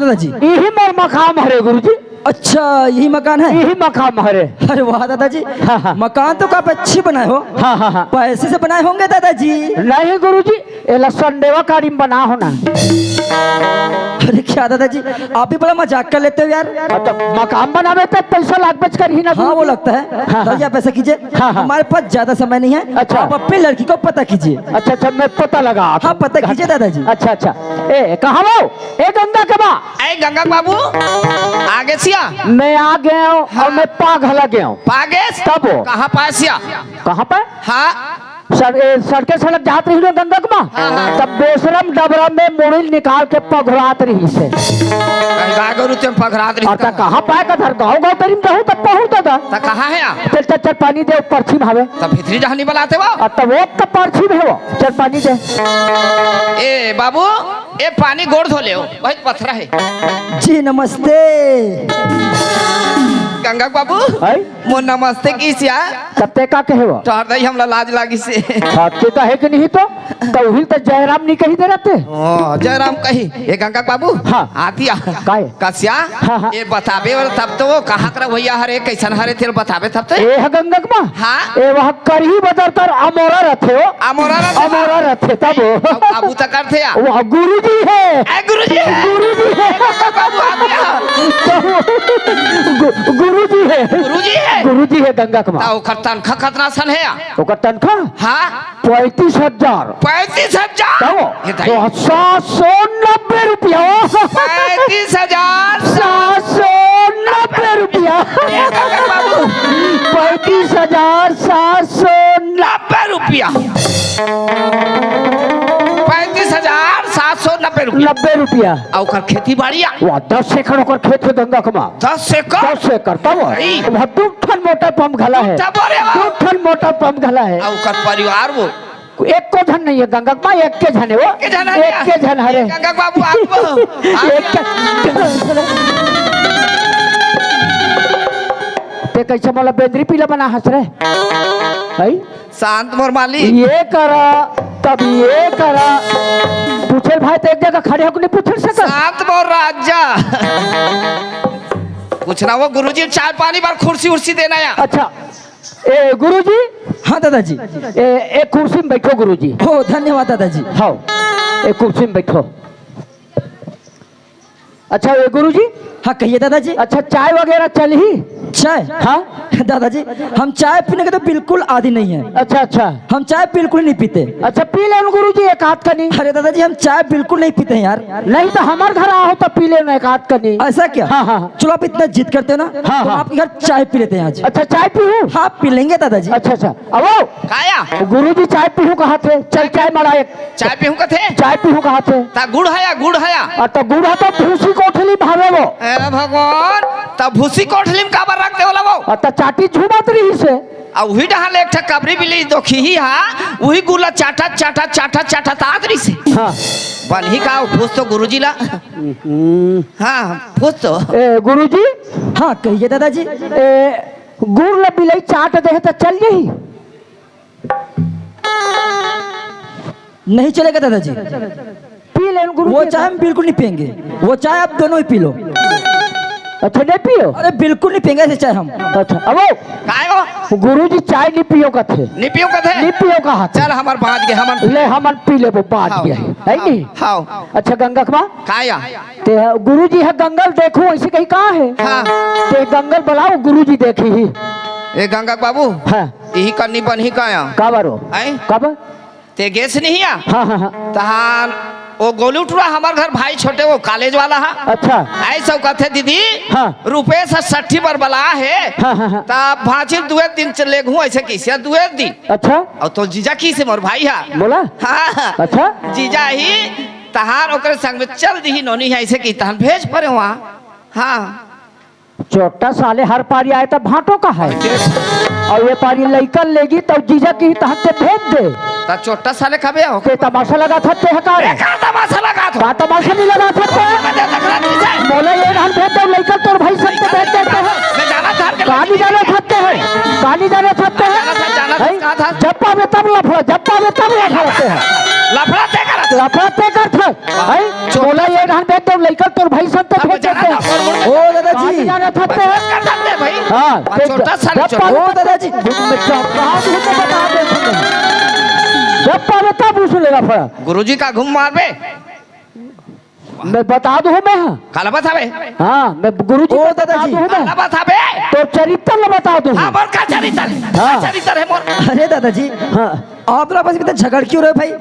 दादाजी। यही मोर मकाम हरे गुरुजी। अच्छा यही मकान है। यही मकाम हरे। अरे वाह दादाजी, हाँ, हाँ। मकान तो काफी अच्छी बनाए हो। हाँ हाँ हाँ। पैसे से बनाए होंगे दादाजी। नहीं गुरुजी, ये संडेवा कारी में बना होना। अरे क्या दादाजी, आप भी बड़ा मजाक कर लेते हो यार। तो मकान बनावे तो पैसा लाख बच कर ही ना। हाँ वो लगता है। हाँ, दादाजी आप ऐसा कीजिए, हाँ, हाँ। हमारे पास ज्यादा समय नहीं है। अच्छा। आप अपनी लड़की को पता कीजिए। अच्छा अच्छा, मैं पता लगा। हाँ पता कीजिए दादाजी। अच्छा अच्छा, ए कहाँ वो? ए गंगा के बा। ए गंगा बाबू आगे सिया मैं आ गया हूँ और मैं पागल गया हूँ। पागेस तब वो कहाँ पासिया? कहाँ पे? हाँ सड़के सड़क जात रही गंगा के बा। हाँ। तब बेशरम डबरा में मुड़ी निकाल के पघरात रही से। गागरू तुम पकड़ात और ता कहाँ पाए का धर गाँव गाँव तरीम रहूँ तब पहुँच दादा। ता कहाँ है यहाँ? चल चल चल पानी दे, पर्ची में हवे। तब भीतरी जहाँ नहीं बनाते वो। और तब वो तब पर्ची में है वो। चल पानी दे। ए बाबू ए पानी गोड़ धो ले बहुत पथरा है। जी नमस्ते। गंगा बाबू आई मो नमस्ते की सिया सबते का कहे वो? तोहर दही हमला लाज लागी से। खाते का है कि नहीं तो उहिल तो जयराम नहीं कही दे रहते। ओ जयराम कही ए गंगा बाबू। हाँ। आतिया काहे? कसिया हाँ, हाँ। ए बताबे और तब तो वो कहाँ कर भैया हरे कैसन हरे तेल बताबे तब तो। ए है गंगा के बा। हाँ। ए वह करही बदल कर अमोरा रहते हो। अमोरा रहते। अमोरा रहते तब अब काबू तक करते या। वह गुरुजी है। ए गुरुजी है। गुरुजी है। गंगा बाबू आतिया गुरुजी है। गुरुजी है। गुरुजी है गंगा के बा। ता ओकर तनखा खतना सन है या। ओकर तनख्वाह हाँ 35,000। 35,000। तब ये दाई 790 रुपया। 35,000। 790 रुपया। ए गंगा बाबू 35,790। 90 रुपया। 35,790 रुपया। 90 रुपया। और ओकर खेती बाड़िया वह 10 एकड़ ओकर खेत है गंगा के बा। 10 एकड़। 10 एकड़ तब आई। वह 2 टन मोटर पंप घला है। तब बोले बा। 2 टन मोटर पंप घला है। और ओकर परिवार वो एक को धन नहीं है गंगा के बा, एक के धन है वो। के जन एक के धन हरे। गंगा बाबू आप एक ते कैसे मोला बेंद्री पीला बना हंस रहे है? शांत मोर माली। ये करा तब ये करा। पूछे भाई तो एक जगह खड़े होकर नहीं पूछ सकता। शांत मोर राजा कुछ ना वो गुरुजी चाय पानी बार कुर्सी उर्सी देना या। अच्छा ए गुरुजी, हाँ दादाजी। एक कुर्सी में बैठो गुरुजी। हो धन्यवाद दादाजी। हाँ एक कुर्सी में बैठो। अच्छा ये गुरुजी, हाँ कहिए दादाजी। अच्छा चाय वगैरह चल ही? चाय? हाँ दादाजी हम चाय पीने के तो बिल्कुल आदी नहीं है। अच्छा अच्छा हम चाय बिल्कुल नहीं पीते। अच्छा पी ले गुरुजी एक हाथ कनी। अरे दादाजी हम चाय बिल्कुल नहीं पीते हैं यार। नहीं तो हमारे घर आओ तो पी लेना एक हाथ कनी। ऐसा क्या? हाँ, हाँ। चलो आप इतना जिद करते हो ना, हाँ, तो हाँ। आपके घर चाय पी लेते हैं आज। अच्छा चाय पीहूँ? हाँ पी लेंगे दादाजी। अच्छा अच्छा अब काया गुरुजी चाय पीहूँ कहाँ थे? चल चाय मरा एक। चाय पीहूं कथे चाय पीहूँ कहाँ थे? ता गुड़ है या गुड़ है या। और तो गुड़ा तो भूसी कोठली भावे वो। ए भगवान तब भूसी कोठली में काबर रख दे वाला वो। और तो चाटी झूमत रही से। और वही डहाल एक ठा कबरी बिली दोखी ही हा वही गुला चाटा चाटा चाटा चाटा तादरी से। हाँ बनही का पूछ तो गुरुजी ला। हाँ पूछ तो। ए गुरुजी, हाँ कहिए दादाजी। गुड़ ल बिलाई चाट दे तो चल जाही? नहीं चलेगा दादाजी। पी ले वो गुरुजी। चाय हम बिल्कुल नहीं पियेंगे। वो चाय आप दोनों ही पी लो। अच्छा नहीं पियो? अरे बिल्कुल नहीं पियेंगे ऐसे चाय हम। अच्छा अब काय वो गुरुजी चाय नहीं पियो का थे? नहीं पियो कथे। नहीं पियो कहा थे? चल हमार बाज के हमन ले हमन पी ले वो बात हाओ, गया है नहीं? हाओ अच्छा गंगा कमा काया ते गुरुजी है गंगल देखो ऐसे कहीं कहाँ है? हाँ ते गंगल बुलाओ गुरुजी देखी ही। ए गंगा बाबू हाँ यही करनी बनही काया काबरो आई कब? ते गैस नहीं आ हाँ हाँ हाँ तहान वो गोलू टुरा हमार घर भाई छोटे वो कॉलेज वाला हा अच्छा ऐसा कहते दीदी हाँ। रुपये से 60 पर बला है हाँ हाँ हाँ तब भाजी दुए दिन चले घूँ ऐसे कैसे दुए दिन अच्छा और तो जीजा की से मोर भाई हा बोला हाँ अच्छा जीजा ही तहार ओकरे संग में चल दी नोनी है ऐसे की तहान भेज पड़े वहाँ हाँ चोटा साले हर पारी आए तो भाटो का है और ये पारी लइकन लेगी तब जीजा की तहत से भेज दे। ता चोटा साले कबे हो ते तमाशा लगा था ते हकार ए, का तमाशा लगा तो का तमाशा नहीं लगा था ते बोले ये हम भेज दो लइकन तोर भाई सब के भेज देते हैं। मैं जाना था के कहानी जाने सकते हैं कहानी जाने सकते जाना था, हैं कहाँ था? जब पावे तब लफड़ा जब पावे तब लफड़ाते हैं। लफड़ा ते कर लफड़ा ते कर था है बोला ये रहन दे तो लइका तोर भाई संत अब फेंक जाना देते था, मोड़ ओ दादाजी जाना था ते कर सकते हैं भाई। हां छोटा सा ओ दादाजी में कहां से बता दे जब पावे तब उसे लफड़ा गुरुजी का घूम मारबे मैं बता दूं मैं काला बतावे हां मैं गुरुजी ओ को बता दादाजी। दूं काला मैं बतावे तो चरित्र ल बता दूं हाँ मोर का चरित्र है हाँ। चरित्र है मोर। अरे दादाजी हां आप लोग आपस में इतना झगड़ क्यों रहे भाई?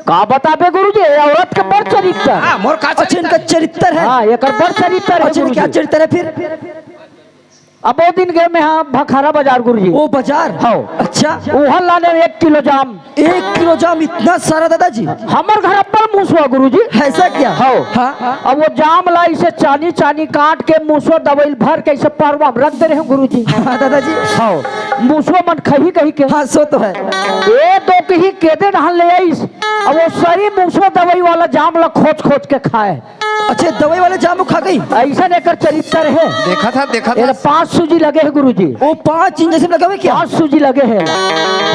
का बताबे गुरुजी औरत के बड़ चरित्र हाँ मोर का अच्छा इनका चरित्र चरित्र है। हां एकर बड़ चरित्र है अच्छा क्या गुरुजी। चरित्र है फिर? अब वो दिन गए मैं हाँ भखारा बाजार गुरुजी ओ बाजार हाँ। अच्छा वहाँ लाने 1 किलो जाम 1 किलो जाम इतना सारा दादाजी? हमार घर अब्बल मूसवा गुरुजी ऐसा क्या? हाँ। हाँ अब वो जाम ला इसे चानी चानी काट के मूसवा दवाई भर के इसे परवा में रख दे रहे हैं गुरुजी हाँ दादाजी हाँ मूसवा मन कही कही के हाँ सो तो है। ये दो कही केदे नहल ले आईस अब वो सही मूसवा दवाई वाला जाम ला खोज खोज के खाए अच्छा दवाई वाले जामुन खा गई? ऐसा एकर चरित्र है देखा था ये 5 सूजी लगे है गुरुजी वो 5 इंजेक्शन लगा हुए क्या? 5 सूजी लगे है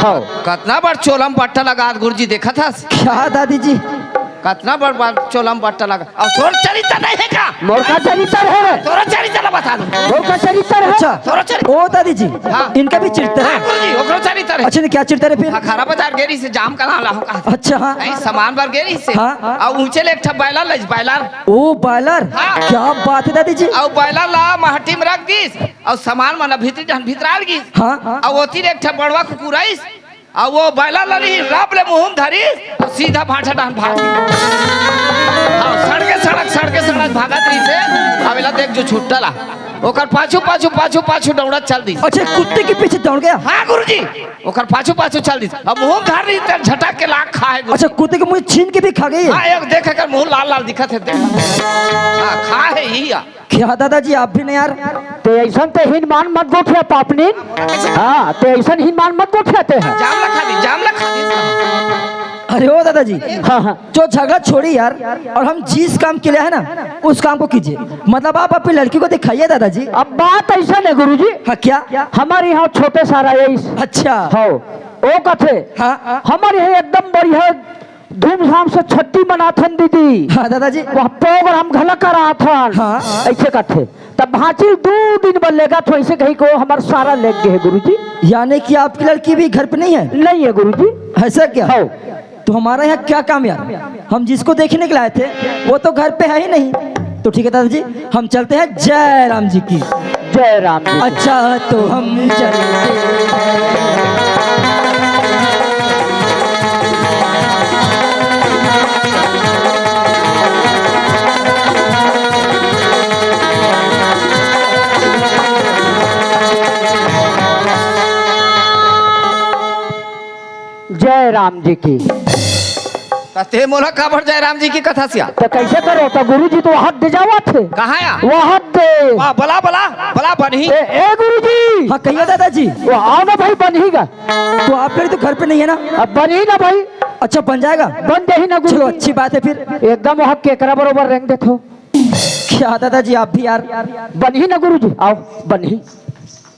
हाँ कितना बार चोलम पट्टा लगा गुरुजी देखा था क्या दादी जी? कितना बार चोलम पट्टा लगा। अब तोर चरित्र नहीं है का मोर का चरित्र है तोरा चरित्र बता दो मोर का चरित्र है अच्छा तोरा चरित्र ओ दादी जी हाँ। इनका भी चरित्र हाँ है? गुरुजी ओकरो चरित्र है। अच्छा ने क्या चरित्र है फिर? खरा बाजार गेरी से जाम कला ला का अच्छा हाँ नहीं सामान बार गेरी से हाँ। और ऊंचे ले एक ठप बैलर लज बैलर ओ बायलर हाँ। क्या बात है दादी जी? और बैलर ला महटी में रख दीस और सामान मन भीतर जन भीतर गिस हाँ और ओती एक ठप बड़वा कुकुराइस और वो बैलर लरी राप ले मुंह धरी और सीधा भाटा डान भागी हाँ सड़के सड़क भागत रही से अबेला देख जो छुट्टा ला ओकर पाछू पाछू पाछू पाछू दौड़त चल दी। अच्छा कुत्ते के पीछे दौड़ गया? हाँ गुरुजी ओकर पाछू पाछू चल दी अब मुंह धर रही त झटक के लाख खाए गुरुजी। अच्छा कुत्ते के मुंह छीन के भी खा गई है? हाँ एक देख कर मुंह लाल लाल दिखत है देख हाँ खा है ही या क्या दादाजी आप भी नहीं यार? तो ऐसा तो हिनमान मत गोठे पापनी हाँ तो ऐसा हिनमान मत गोठे हैं जाम ला खा दी अरे ओ दादाजी हाँ हाँ जो झगड़ा छोड़ी यार और हम जिस काम के लिए है ना उस काम को कीजिए। मतलब आप अपनी लड़की को दिखाइए दादाजी। अब बात ऐसा है गुरुजी हाँ क्या? हमारे यहाँ छोटे सारा यही अच्छा हो ओ कथे हाँ हमारे यहाँ एकदम बढ़िया धूमधाम से छठी मनाथन दीदी हाँ दादाजी वह प्रोग्राम घला करा था हाँ। ऐसे कथे तब भांची 2 दिन बल्लेगा तो ऐसे कहीं को हमारा सारा लेग गए गुरुजी। यानी कि आपकी लड़की भी घर पे नहीं है? नहीं है गुरुजी। ऐसा क्या? हो तो हमारा यहाँ क्या काम यार? हम जिसको देखने के लाए थे वो तो घर पे है ही नहीं। तो ठीक है दादाजी हम चलते हैं जय राम जी की। जय राम जी। अच्छा तो हम चलते जय राम जी की। ते मोला काबर जय राम जी की कथा सिया तो कैसे करो तो गुरुजी तो हाथ दे जावा थे कहाँ या वहां दे वाह बला बला बला बनी ए गुरुजी हाँ कहिए दादाजी। वो आओ ना भाई बनेगा तो आप लोग तो घर पे नहीं है ना? अब बनी ना भाई अच्छा बन जाएगा? बन दे ही ना चलो गुरुजी। अच्छी बात है फिर। एकदम वहाँ केकरा बरोबर रेंग देखो क्या दादाजी आप भी यार? बनी ना गुरुजी आओ बनी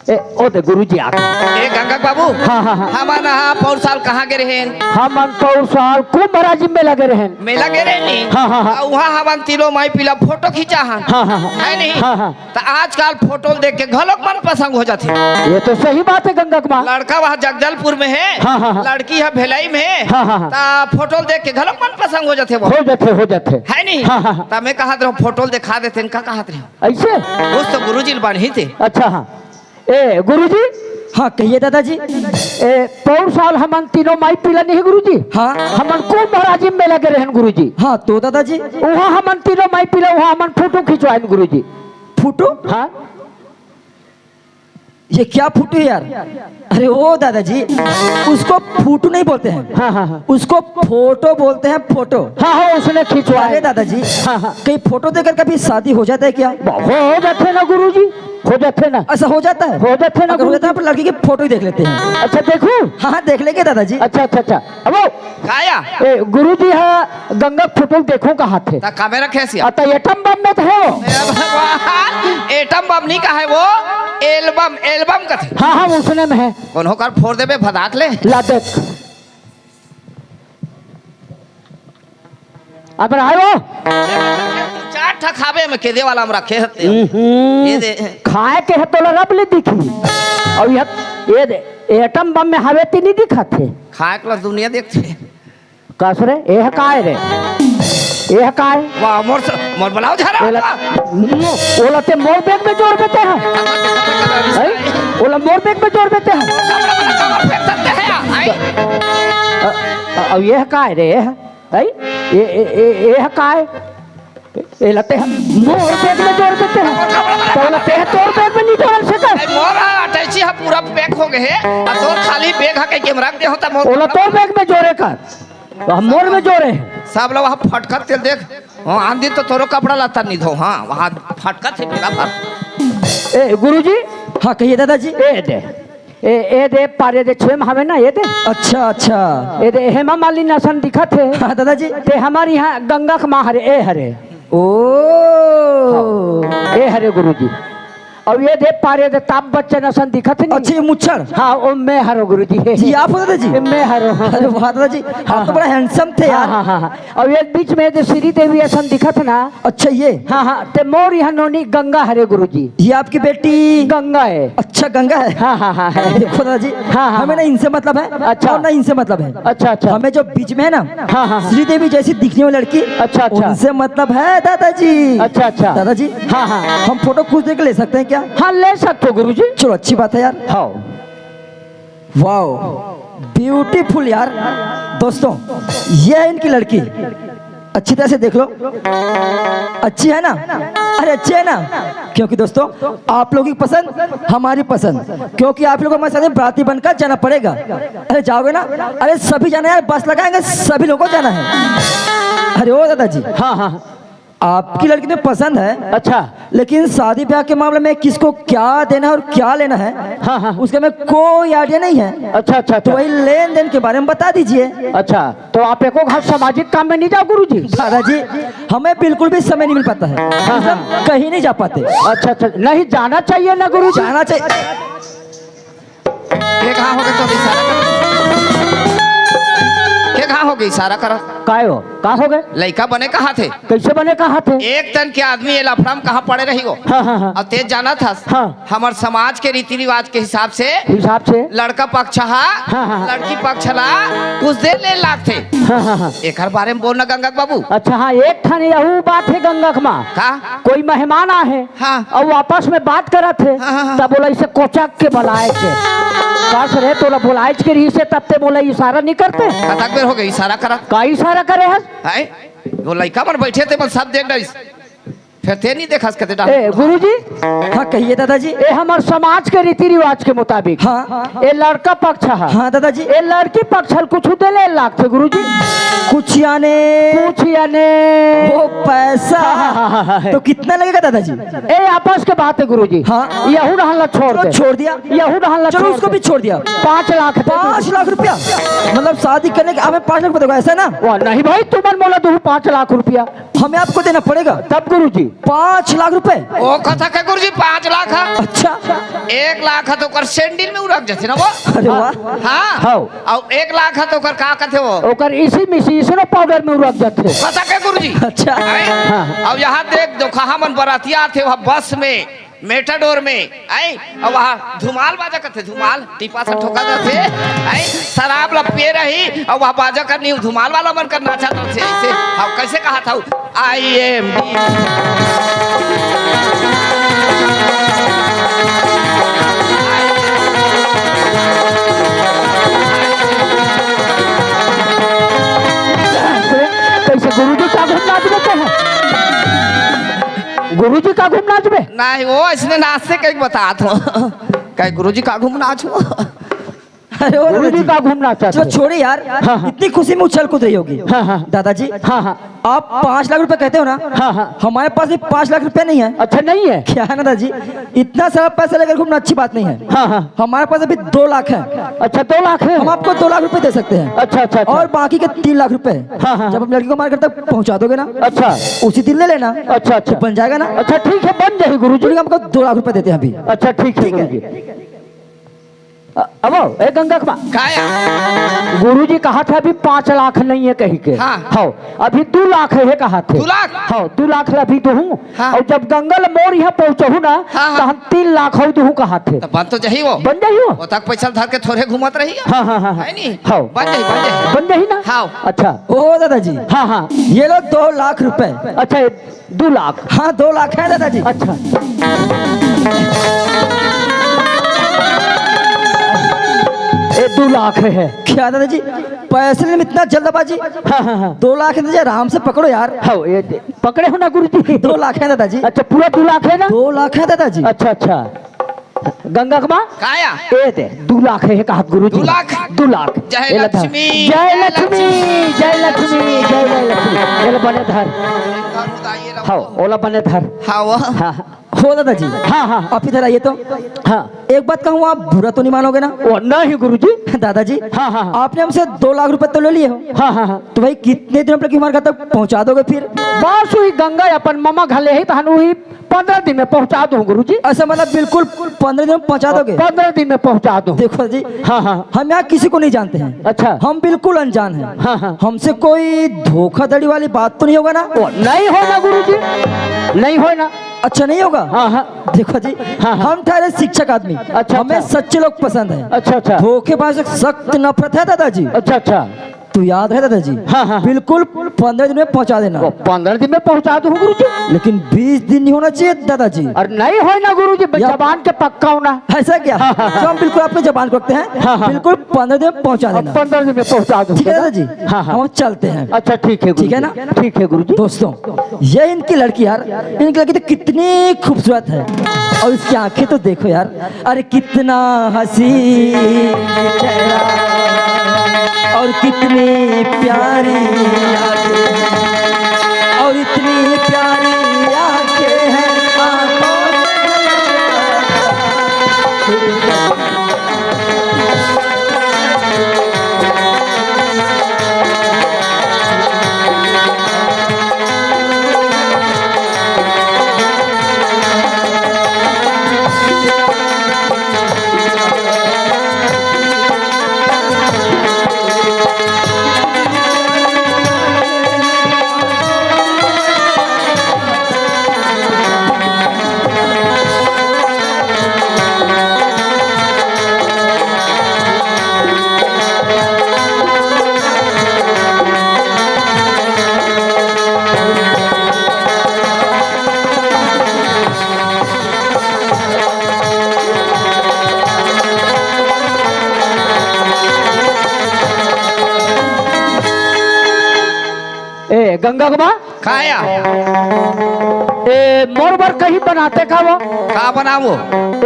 ए ओ दे गुरुजी आ गए। ए गंगा बाबू हाँ हाँ हाँ हमार नहा पौर साल कहाँ गे रहे हम अंतौर साल कुंभ महाराज में लगे रहे मेला गे रहे नी हाँ, हाँ, हाँ। और वहाँ हम तिलो माई पीला फोटो खींचा हन हाँ हाँ हाँ है नहीं हाँ, हाँ। तो आजकल फोटो देख के घलोक मन पसंद हो जाते ये तो सही बात है गंगा कुमार। लड़का वहाँ जगदलपुर में है हाँ, हाँ, हाँ। लड़की है भिलाई में है हाँ, हाँ, हाँ। तो फोटो देख के घलोक मन पसंद हो जाते वो हो जाते है नहीं हाँ, हाँ, हाँ। तो मैं कहा रहा फोटो दिखा देते इनका कहा रहे ऐसे उस तो गुरुजी बनी थे अच्छा हाँ ए गुरुजी हाँ कहिए दादाजी। ए पौर साल हम तीनों माई पीला नहीं गुरुजी हाँ हम कुंभ महाराज में लगे रहे गुरुजी हाँ तो दादाजी वहाँ हम तीनों माई पीला वहाँ हम फोटो खिंचवाए गुरुजी। फोटो? हाँ ये क्या फोटो है यार? अरे ओ दादाजी उसको फोटो नहीं बोलते हैं। हाँ हाँ हाँ उसको फोटो बोलते हैं फोटो। हाँ हाँ उसने अरे खिंचवाए दादाजी हाँ हाँ कहीं फोटो देकर कभी शादी हो जाता है क्या? हो जाते ना गुरुजी हो जाते ना ऐसा हो जाता है? हो जाते ना अगर हो जाता है तो लड़की की फोटो ही देख लेते हैं। अच्छा देखो हाँ देख लेंगे दादाजी। अच्छा अच्छा अच्छा अब काया ए गुरुजी है गंगा फोटो देखो कहाँ थे तो कैमरा कैसी अतः एटम बम में तो है वो। भगवान एटम बम नहीं का है वो एल्बम एल्बम का थे हाँ हाँ उसने में है कौन होकर फोड़ देबे भदाक ले ला देख अब आयो चार ठा खावे में केदे वाला हम रखे हते ये दे खाए के है तो रब ले दिखी और ये दे एटम बम में हवे ती नहीं दिखा थे खाए के दुनिया देखते कस रे एह काय रे एह काय वाह मोर बनाओ झरा ओला ते मोर बैग में जोड़ देते हैं ओला मोर बैग में जोड़ देते हैं अब यह काय रे ये काय ये लते मोर बैग में जोड़ देते हैं तो लते हैं तोर बैग में नहीं जोड़ सकते मोर अटैची है पूरा पैक हो गए है और तोर खाली बैग है के कैमरा दे होता मोर ओला तोर बैग में जोड़े कर तो हम मोर में जोड़े हैं सब लोग वहाँ फटका तेल देख हाँ आंधी तो तोरो कपड़ा लाता नहीं धो हाँ वहाँ फटका थे मेरा फट ए गुरुजी हाँ कहिए दादाजी। ए दे पारे दे छेम हमें ना ये दे अच्छा अच्छा। ए दे हेमा मालिनी नसन दिखा थे हाँ दादाजी। ते हमारे यहाँ गंगा के माँ हरे ए हरे ओ ए हरे गुरुजी और ये दे पारे दे ताप बच्चे नसन दिखा थे अच्छा ये मुच्छर। हाँ ओ मैं हरो गुरुजी जी आप हो दादाजी। मैं हरो अरे वाह दादाजी आप तो बड़ा हैंडसम थे यार। हाँ हाँ हाँ और ये बीच में जो श्री देवी ऐसा दिखा था ना अच्छा ये हाँ हाँ ते मोर यहाँ नोनी गंगा हरे गुरुजी ये आपकी बेटी गंगा है अच्छा गंगा है। हाँ हाँ हाँ है देखो दादाजी हाँ, हाँ, हमें ना इनसे मतलब है अच्छा। और ना इनसे मतलब है। अच्छा अच्छा हमें जो बीच में है ना हाँ, हाँ। श्री देवी जैसी दिखने वाली लड़की अच्छा, अच्छा। उनसे मतलब है दादाजी। अच्छा अच्छा दादाजी हाँ हाँ हम फोटो खींच के ले सकते हैं क्या? हाँ ले सकते हो गुरुजी चलो अच्छी बात है यार। हाँ वाओ ब्यूटीफुल यार। दोस्तों ये है इनकी लड़की अच्छी तरह से देख लो अच्छी है ना अरे अच्छी है ना क्योंकि दोस्तों आप लोगों की पसंद हमारी पसंद क्योंकि आप लोगों को हमारे साथ बराती बनकर जाना पड़ेगा। अरे जाओगे ना अरे सभी जाना यार बस लगाएंगे सभी लोगों को जाना है। अरे ओ दादाजी हाँ हाँ आपकी लड़की तो पसंद है अच्छा लेकिन शादी ब्याह के मामले में किसको क्या देना है और क्या लेना है हाँ हाँ उसके में कोई आइडिया नहीं है। अच्छा अच्छा तो अच्छा वही लेन देन के बारे में बता दीजिए। अच्छा तो आप एको घर सामाजिक काम में नहीं जाओ गुरुजी दादाजी हमें बिल्कुल भी समय नहीं मिल पाता है हम कहीं नहीं जा पाते। अच्छा अच्छा नहीं जाना चाहिए ना गुरुजी जाना चाहिए। ये कहाँ हो गए तो इशारा कर के कहाँ हो गई इशारा करो काय हो कहाँ हो गए लड़का बने कहाँ थे कैसे बने कहाँ थे एक तन के आदमी ये लफड़ा में कहाँ पड़े रही हो हाँ हाँ हाँ और तेज जाना था हाँ। हमारे समाज के रीति रिवाज के हिसाब से लड़का पक्ष हाँ, हाँ। लड़की पक्ष कुछ देर ले लाख थे हाँ हाँ हाँ एक हर बारे में बोलना गंगा बाबू अच्छा हाँ एक थाने यहू बात है गंगा के माँ का कोई मेहमान आए हाँ। और वो आपस में बात करा थे हाँ, हाँ, हाँ। तब बोला इसे कोचक के बुलाए थे बस रे तो बुलाए के रही से तब ते बोला इशारा नहीं करते कतक बेर हो गई इशारा करा का इशारा करे है है वो लड़का पर बैठे थे बस सब देख रही फिर ते नहीं देखा कहते ए गुरुजी हाँ कहिए दादाजी। ये हमारे समाज के रीति रिवाज के मुताबिक हाँ ये लड़का पक्ष है हाँ दादाजी। ये लड़की पक्ष कुछ दे लाख थे गुरुजी कुछ याने वो पैसा तो कितना लगेगा दादाजी? ए आपस के बात है गुरुजी हाँ। यहू रहला छोड़ चलो दे छोड़ दिया यहू रहला चलो उसको भी छोड़ दिया 5 लाख थे 5 लाख रुपया मतलब शादी करने के हमें 5 लाख रुपया ऐसा ना वाह नहीं भाई तुमने बोला तू 5 लाख रुपया हमें आपको देना पड़ेगा तब गुरुजी 5 लाख रुपए। ओ कथा के गुरुजी 5 लाख है अच्छा 1 लाख है तो कर सैंडल में उड़क जाते ना वो अरे वाह हाँ हाँ। और 1 लाख है तो कर का कहते वो ओकर इसी मिसी इसनो पाउडर में रख जाते कथा के गुरुजी अच्छा अब यहाँ देख जो कहा मन बरातिया थे वहाँ बस में मेटाडोर में आई और वहाँ धुमाल बाजा करते धुमाल टीपा से ठोका जाते आई शराब लपिए रही और वहाँ बाजा करनी धुमाल वाला मन करना चाहता थे ऐसे अब कैसे कहा था आई एम कैसे गुरुजी का घूम नाच देते हैं गुरुजी का घूम नाच में नहीं वो इसने नाच से कहीं बता दो कहीं गुरुजी का घूम नाच हो अरे वो गुरुजी का घूम नाच चलो छोड़े यार हाँ, हाँ। इतनी खुशी में उछल कूद रही होगी हाँ, हाँ। दादाजी हाँ हाँ आप 5 लाख रुपए कहते हो ना हाँ हाँ हमारे पास भी 5 लाख रुपए नहीं है। अच्छा नहीं है क्या है ना दादाजी इतना सारा पैसा लेकर घूमना अच्छी बात नहीं है। हाँ हाँ हमारे पास अभी 2 लाख है अच्छा 2 लाख है हम आपको 2 लाख रुपए दे सकते हैं अच्छा अच्छा और बाकी के 3 लाख रुपए हाँ, हाँ। जब हम लड़की को हमारे घर तक पहुंचा दोगे ना अच्छा उसी दिन ले लेना अच्छा अच्छा बन जाएगा ना। अच्छा ठीक है बन जाए गुरुजी हमको 2 लाख रुपए देते हैं अभी। अच्छा ठीक है गुरुजी अब ए गंगा का काया गुरुजी कहा था अभी 5 लाख नहीं है कहीं के। हाँ। हाँ अभी 2 लाख है कहा थे। 2 लाख? हाँ 2 लाख अभी तो हूँ। हाँ। और जब गंगल मोर यहाँ पहुँचू ना हाँ, तो हम 3 लाख हो तो कहा थे। तो बन तो जही वो बन जाही हो। वो तक पैसा धर के थोड़े घूमत रही हाँ हाँ हाँ है नहीं हाँ बन जही बन जाही ना। हाँ। अच्छा ओ दादाजी, हाँ हाँ ये लो 2 लाख रुपए। अच्छा 2 लाख। हाँ 2 लाख है दादाजी। अच्छा ये 2 लाख है। क्या दादाजी, पैसे लेने में इतना जल्दबाजी? हाँ हाँ हाँ 2 लाख है दादाजी, आराम से पकड़ो यार। हाँ ये पकड़े हो ना गुरुजी। 2 लाख है दादाजी। अच्छा पूरा 2 लाख है ना। 2 लाख है दादाजी। अच्छा अच्छा गंगा कमा काया ए दे 2 लाख है कहा गुरुजी। 2 लाख? 2 लाख। जय ये ला धर। लक्ष्मी, जय लक्ष्मी जय लक्ष्मी जय लक्ष्मी। ये ला बने धर। हाँ ओला बने धर। हाँ वो हाँ हो दादाजी, हाँ हाँ आप इधर आइए तो। हाँ एक बात कहूँ, आप बुरा तो नहीं मानोगे ना? वो नहीं गुरुजी। दादाजी, हाँ हाँ आपने हमसे 2 लाख रुपए तो ले लिए हो, हाँ हाँ हाँ तो भाई कितने दिनों तक हमारे घर तक पहुंचा दोगे फिर? बस वही गंगा अपन मामा घले ही तहन वही 15 दिन में पहुंचा दूं गुरुजी। ऐसा मतलब बिल्कुल 15 दिन में पहुंचा दोगे? 15 दिन में पहुंचा दूं। देखो जी, हाँ हाँ हम यहाँ किसी को नहीं जानते हैं। अच्छा हम बिल्कुल अनजान हैं। हाँ हाँ हमसे कोई धोखाधड़ी वाली बात तो नहीं होगा ना? वो नहीं हो ना गुरुजी, नहीं हो ना। अच्छा नहीं होगा? हाँ हाँ देखो जी, हाँ, हाँ। हम ठहरे शिक्षक आदमी, अच्छा, हमें अच्छा। सच्चे लोग पसंद है। अच्छा अच्छा धोखेबाज से सख्त नफरत है दादाजी। अच्छा अच्छा तो याद है दादाजी, हाँ, हाँ। बिल्कुल 15 दिन में पहुंचा देना। वो 15 दिन में पहुंचा दूं गुरुजी। लेकिन 20 दिन नहीं होना चाहिए दादाजी। और नहीं हो ना गुरुजी, या- जबान के पक्का होना। ऐसा क्या? तो हम बिल्कुल आपकी जबान को रखते हैं, हाँ, हाँ। बिल्कुल 15 दिन में पहुंचा देना। 15 दिन में पहुंचा दूं। ठीक है दादाजी, हाँ हाँ हम चलते हैं। अच्छा ठीक है ठीक है गुरुजी। ना? ठीक है गुरुजी। दोस्तों, ये इनकी लड़की यार, इनकी लड़की तो कितनी खूबसूरत है, और इसकी आंखें तो देखो यार, अरे कितना हसीन चेहरा और कितनी प्यारी आंखें, और इतनी प्यारी आंखें हैं आंखों ए गंगा कुमार काया ए मोर बार कहीं बनाते का वो? का बनावो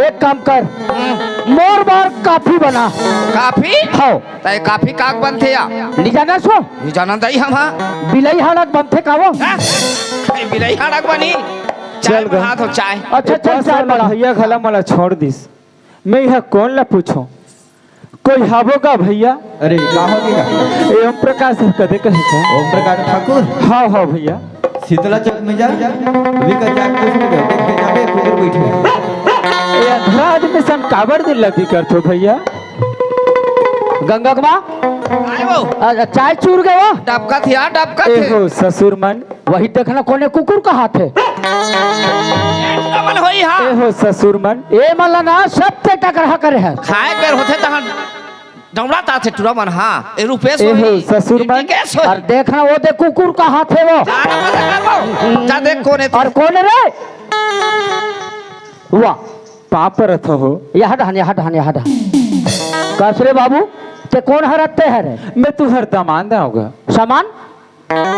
एक काम कर, मोर बार काफी बना। काफी हाँ तय काफी काक बनथे या नहीं जाना सो ये जाना दई हम हाँ बिलई हालत बनते का वो? बिलई हाड़क बनी चाय बना दो चाय। अच्छा चल चाय बना। भैया घला मला छोड़ दिस, मैं यह कौन ला पूछो? कोई हावो का भैया? अरे का होगी ओम प्रकाश कदे कहे का? ओम प्रकाश ठाकुर हाँ हाँ भैया। शीतला चौक में जा विकट जा कुछ में देखे जाबे कुदर बैठे ये अधरा आदमी सन काबर दिन लगी करतो भैया? गंगा कुमार आए वो चाय चूर गए वो? डबका थी यार डबका ए थे हो ससुर मन, वही देखना कोने कुकुर का हाथ है। मन होई ए हाँ हो ससुर मन, ए मला ना सब ते टकरा करे है। खाए कर होते तहाँ डमड़ा ता थे टुरा मन हाँ ए रुपेश ए हो होई ससुर मन। केस और होई देखना वो दे कुकुर का हाथ है वो। जाना पता कर वो जा देख कौन है और कौन है रे? वाह पाप रथ हो। यहाँ डहान यहाँ डहान यहाँ डहान। कसरे बाबू ते कौन हरते है रे? मैं तू हर दामान दाऊंगा। सामान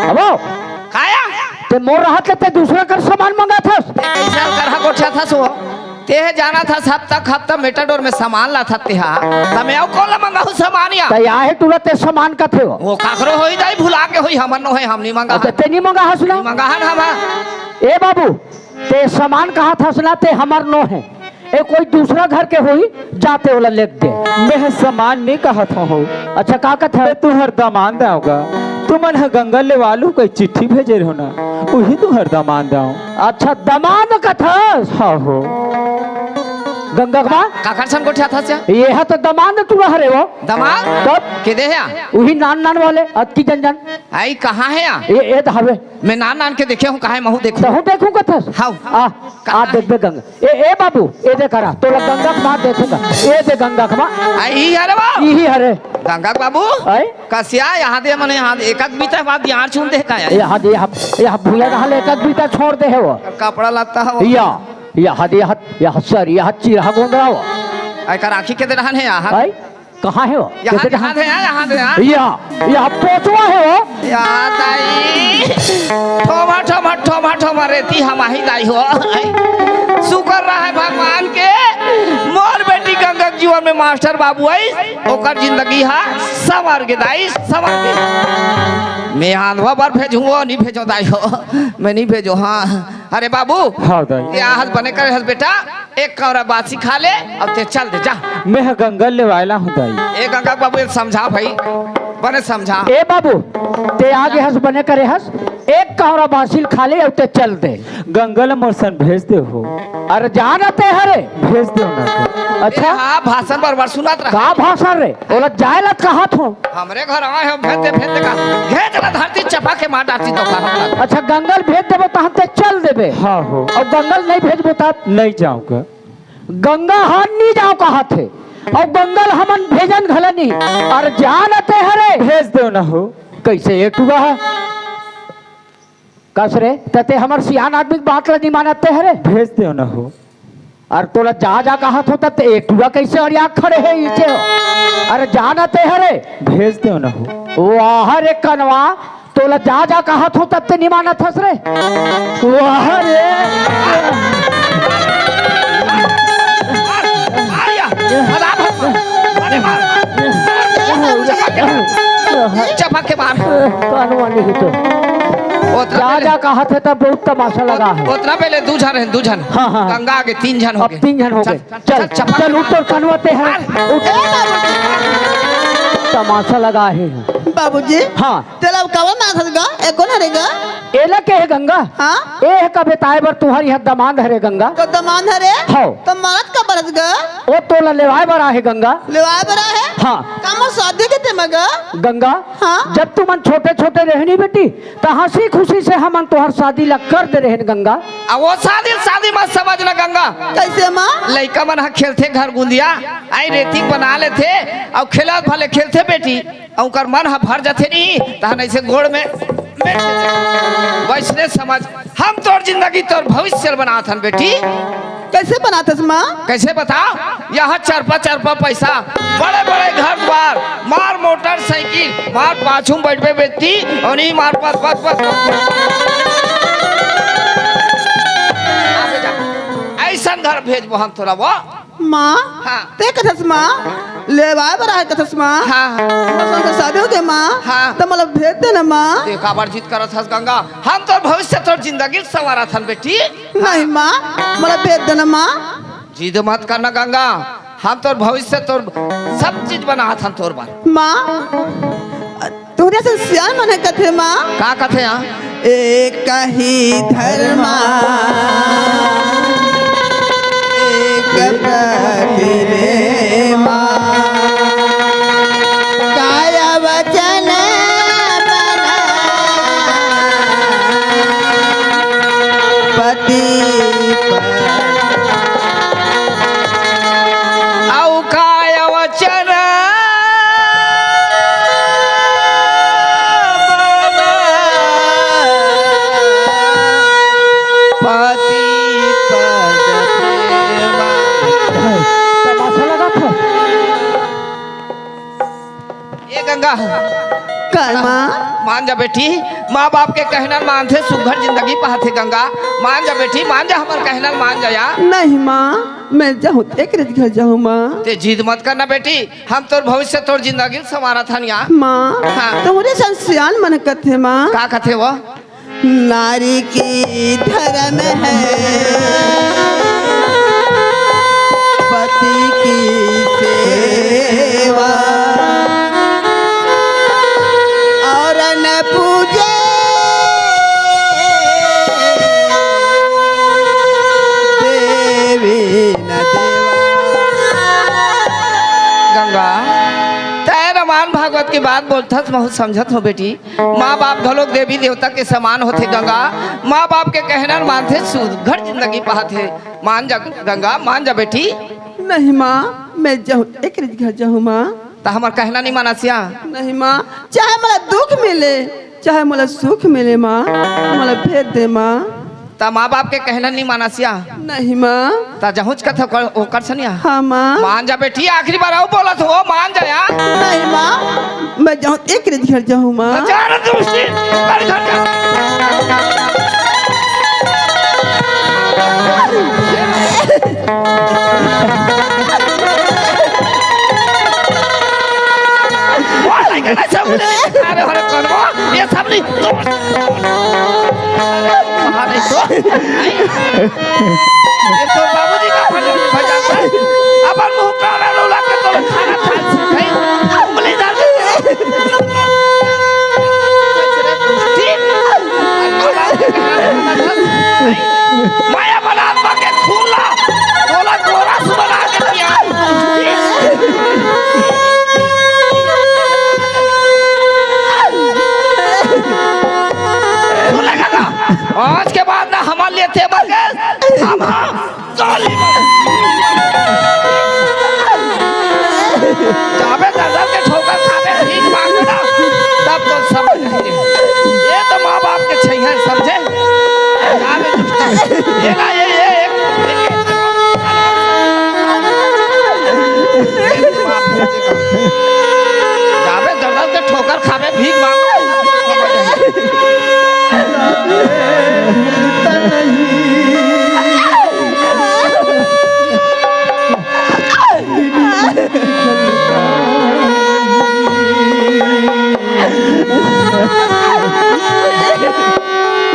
अबो खाया ते मोर राहत लेते दूसरा कर सामान मंगा था। कैसा करहा गोठा था सो ते जाना था हफ्ता मेटाडोर में सामान ला था तेहा तमे आओ कौन ला मंगा हो सामान या ते यहाँ तुरंत सामान का थे वो। वो काकरो होई जाई भुला के होई हमन नो है हम नहीं मंगा अच्छा ते नहीं मंगा हसना? मंगा हन हम ए बाबू ते सामान कहा था सुना ते हमार नो है। ए कोई दूसरा घर के हुई जाते वाला लेक दे। मैं सामान नहीं कहा था हो। अच्छा का कथा मैं तू हर दामान दाऊंगा। तू मन है गंगा ले वालू कोई चिट्ठी भेजे रहो ना, वही तू हर दामान दाऊ। अच्छा दमान कथा। हाँ हो गंगा के माँ काकर सन गोठिया था से ये है तो दमान तू रह रहे हो दमाल तब के दे है वही नान नान वाले अति जन जन आई कहाँ है यहाँ ये धावे मैं नान नान के देखे हूँ कहाँ है महू देखूं सहू देखूं कथस हाँ आ देख बे गंगा ए बाबू ये दे करा तो गंगा के माँ देखूंगा ये दे गंगा के माँ आई अरे वाह यही हरे गंगा बाबू आई कसिया यहाँ दे मने यहाँ एक एक बीता बाद यहाँ चुन दे का यहाँ भूया रहा एक बीता छोड़ दे है वो कपड़ा लगता है यहाँ सर यहाँ चीरा गोंदरा हो आई कर आँखी के दे रहा है यहाँ आई कहाँ है वो यहाँ यहाँ दे यहाँ दे यहाँ पोचवा है वो याद आई ठोमा ठोमा ठोमा ठोमा रेती हमारी लाई हो शुक्र रहा है भगवान के मोर बेटी गंगा के जीवन में मास्टर बाबू आई ओकर जिंदगी हा संवर के दाई संवर के मैं आंधवा बार भेजूंगा नहीं भेजो दाई हो मैं नहीं भेजो हाँ अरे बाबू हाँ दाई ये हाथ बने करे हस बेटा एक कौरा बासी खा ले अब ते चल दे जा मैं गंगा ले वाला हूँ दाई ए गंगा बाबू समझा भाई बने समझा ए बाबू ते आगे हंस बने करे हंस एक कौरा बासिल खा ले अब ते चल दे गंगा मोरसन भेज दे हो अरे जान आते हरे भेज दे ना अच्छा हाँ भाषण बार सुनात रहा का भाषण रे बोला जायला कहा थो हमरे घर आए हो भेज दे का घेच ना धरती चपा के मार डालती तो का अच्छा गंगल भेज देबो तो हम ते चल देबे हाँ हो और गंगल नहीं भेजबो तो नहीं जाऊंगा गंगा हान नहीं जाओ कहा थे और गंगल हमन भेजन घलनी और जान आते हरे भेज दो ना हो कैसे एक हुआ है कस रे तते हमर सियान आदमी बात ला नहीं मानते हरे भेज दो ना हो और तोला जा कहा थो तते एक हुआ कैसे और यहाँ खड़े है इचे अरे जान आते हरे भेज दो ना हो वाह रे कनवा तोला जा कहा थो तते नहीं मानत हस रे वाह रे चपा के मार कनवा नहीं तो जा कहा थे तब बहुत तमाशा लगा है उतना पहले दू जन है दू जन हाँ, हाँ। गंगा आगे 3 जन हो अब गए 3 जन हो गए चल चल उतर कनवते हैं तमाशा लगा है बाबूजी हाँ तेरा कवर ना थगा एको ना रेगा एला के है गंगा हाँ ए है कबे ताए बर तुम्हारी हद दमान हरे गंगा तो दमान हरे हाँ तो मारत का बरस गा ओ तोला लेवाए बरा है गंगा लेवाए बरा है हाँ कामो शादी के ते मगा गंगा हाँ जब तुम छोटे छोटे रहनी बेटी तो हंसी खुशी से हम तोहर शादी लग कर दे रहे गंगा अब वो शादी मत समझना गंगा कैसे माँ लड़का मन खेलते घर गुंदिया आई रेती बना लेते और खेला भले खेलते बेटी और मन भर जाते नहीं तहन ऐसे गोड़ में वैसने समझ हम तोर जिंदगी तोर भविष्य बनात हन बेटी कैसे बनाते माँ कैसे बताओ यहाँ चरपा पैसा बड़े बड़े घर द्वार मार मोटरसाइकिल मार पाछू बैठे बेटी और नहीं मार पास ऐसा घर भेजबो हम तोरा वो माँ हाँ। ते कथस माँ लेवाए बरा है कथस माँ हाँ मसन के शादी हो गए माँ हाँ। तो मतलब भेज देना माँ देखा बार जीत करत हस गंगा हम तो भविष्य तोर जिंदगी संवारा थन बेटी नहीं माँ मतलब भेज देना माँ जिद मत करना गंगा हम तोर भविष्य तोर सब चीज बना थन तोर बार माँ तोरे से सियान मन है कथे माँ का कथे यहाँ एक ही धर्मा एक प्रतिमा काया वचन पति औ काय वचन पति तमाशा लगा था ये गंगा कर्मा मान जा बेटी माँ बाप के कहना मानते सुघर जिंदगी पाते गंगा मान जा बेटी मान जा हमारे कहना मान जा यार नहीं माँ मैं जाऊँ एक रेत घर जाऊँ माँ ते जिद मत करना बेटी हम तोर भविष्य तोर जिंदगी संवारा था यहाँ माँ हाँ। तो मुझे संस्यान मन कथे माँ का कथे वो नारी की धर्म है पति की सेवा और न पूजे देवी न देवा बात की बात बोलथस बहुत समझत हो बेटी। माँ बाप घलोक देवी देवता के समान होते गंगा। माँ बाप के कहना मानते सुघर जिंदगी पाते। मान जा गंगा, मान जा बेटी। नहीं माँ, मैं जाऊँ एक घर जाऊँ माँ। तो हमार कहना नहीं माना सिया। नहीं माँ, चाहे मला दुख मिले चाहे मला सुख मिले माँ, मला भेज दे माँ। ता माँ बाप के कहना नहीं माना सिया। नहीं माँ। ता जहुच कथा कर सनिया। हाँ माँ। मान जा बेटी, आखिरी बार आओ बोला तो मान जा यार। नहीं माँ, मैं जाऊँ एक घर जाऊँ माँ। जा रे दूसरी, घर जा। अरे हरे करवा ये सब नहीं तो अरे तो ये तो बाबूजी का भजन है। अपन मुंह का रोला के तो खाना खा गई उंगली डाल माया बना के खून ला तोला गोरा सुबह के पिया। आज के बाद ना हमारे लिए थे बरगद हम जाबे दादा के ठोकर खावे भीख मांगना तब तो समझ नहीं। ये तो माँ बाप के छै है समझे। ये ना जाबे दादा के ठोकर खावे भीख मांगना।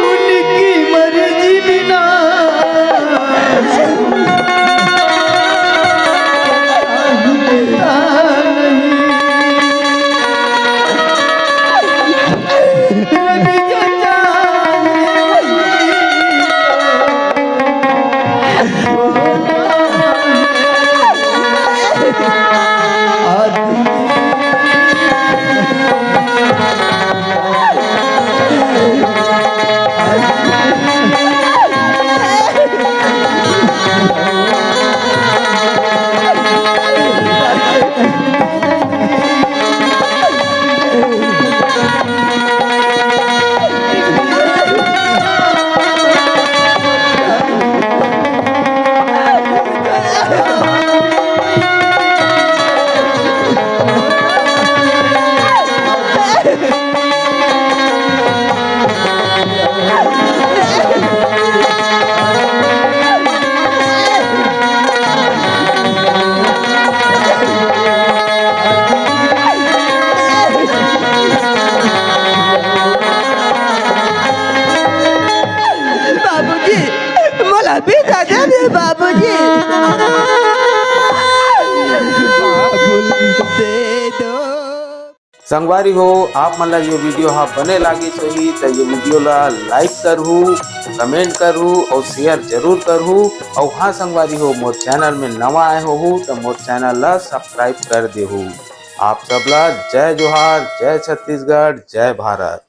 उनकी मर्जी बिना बाबूजी दे दो। संगवारी हो आप मन ला ये वीडियो हा बने लागी सही तो ये वीडियो ला लाइक करहू, कमेंट करहू और शेयर जरूर करहू। और हाँ संगवारी हो मोर चैनल में नवा आए हो तो मोर चैनल ला सब्सक्राइब कर देहू। आप सबला जय जोहार, जय छत्तीसगढ़, जय भारत।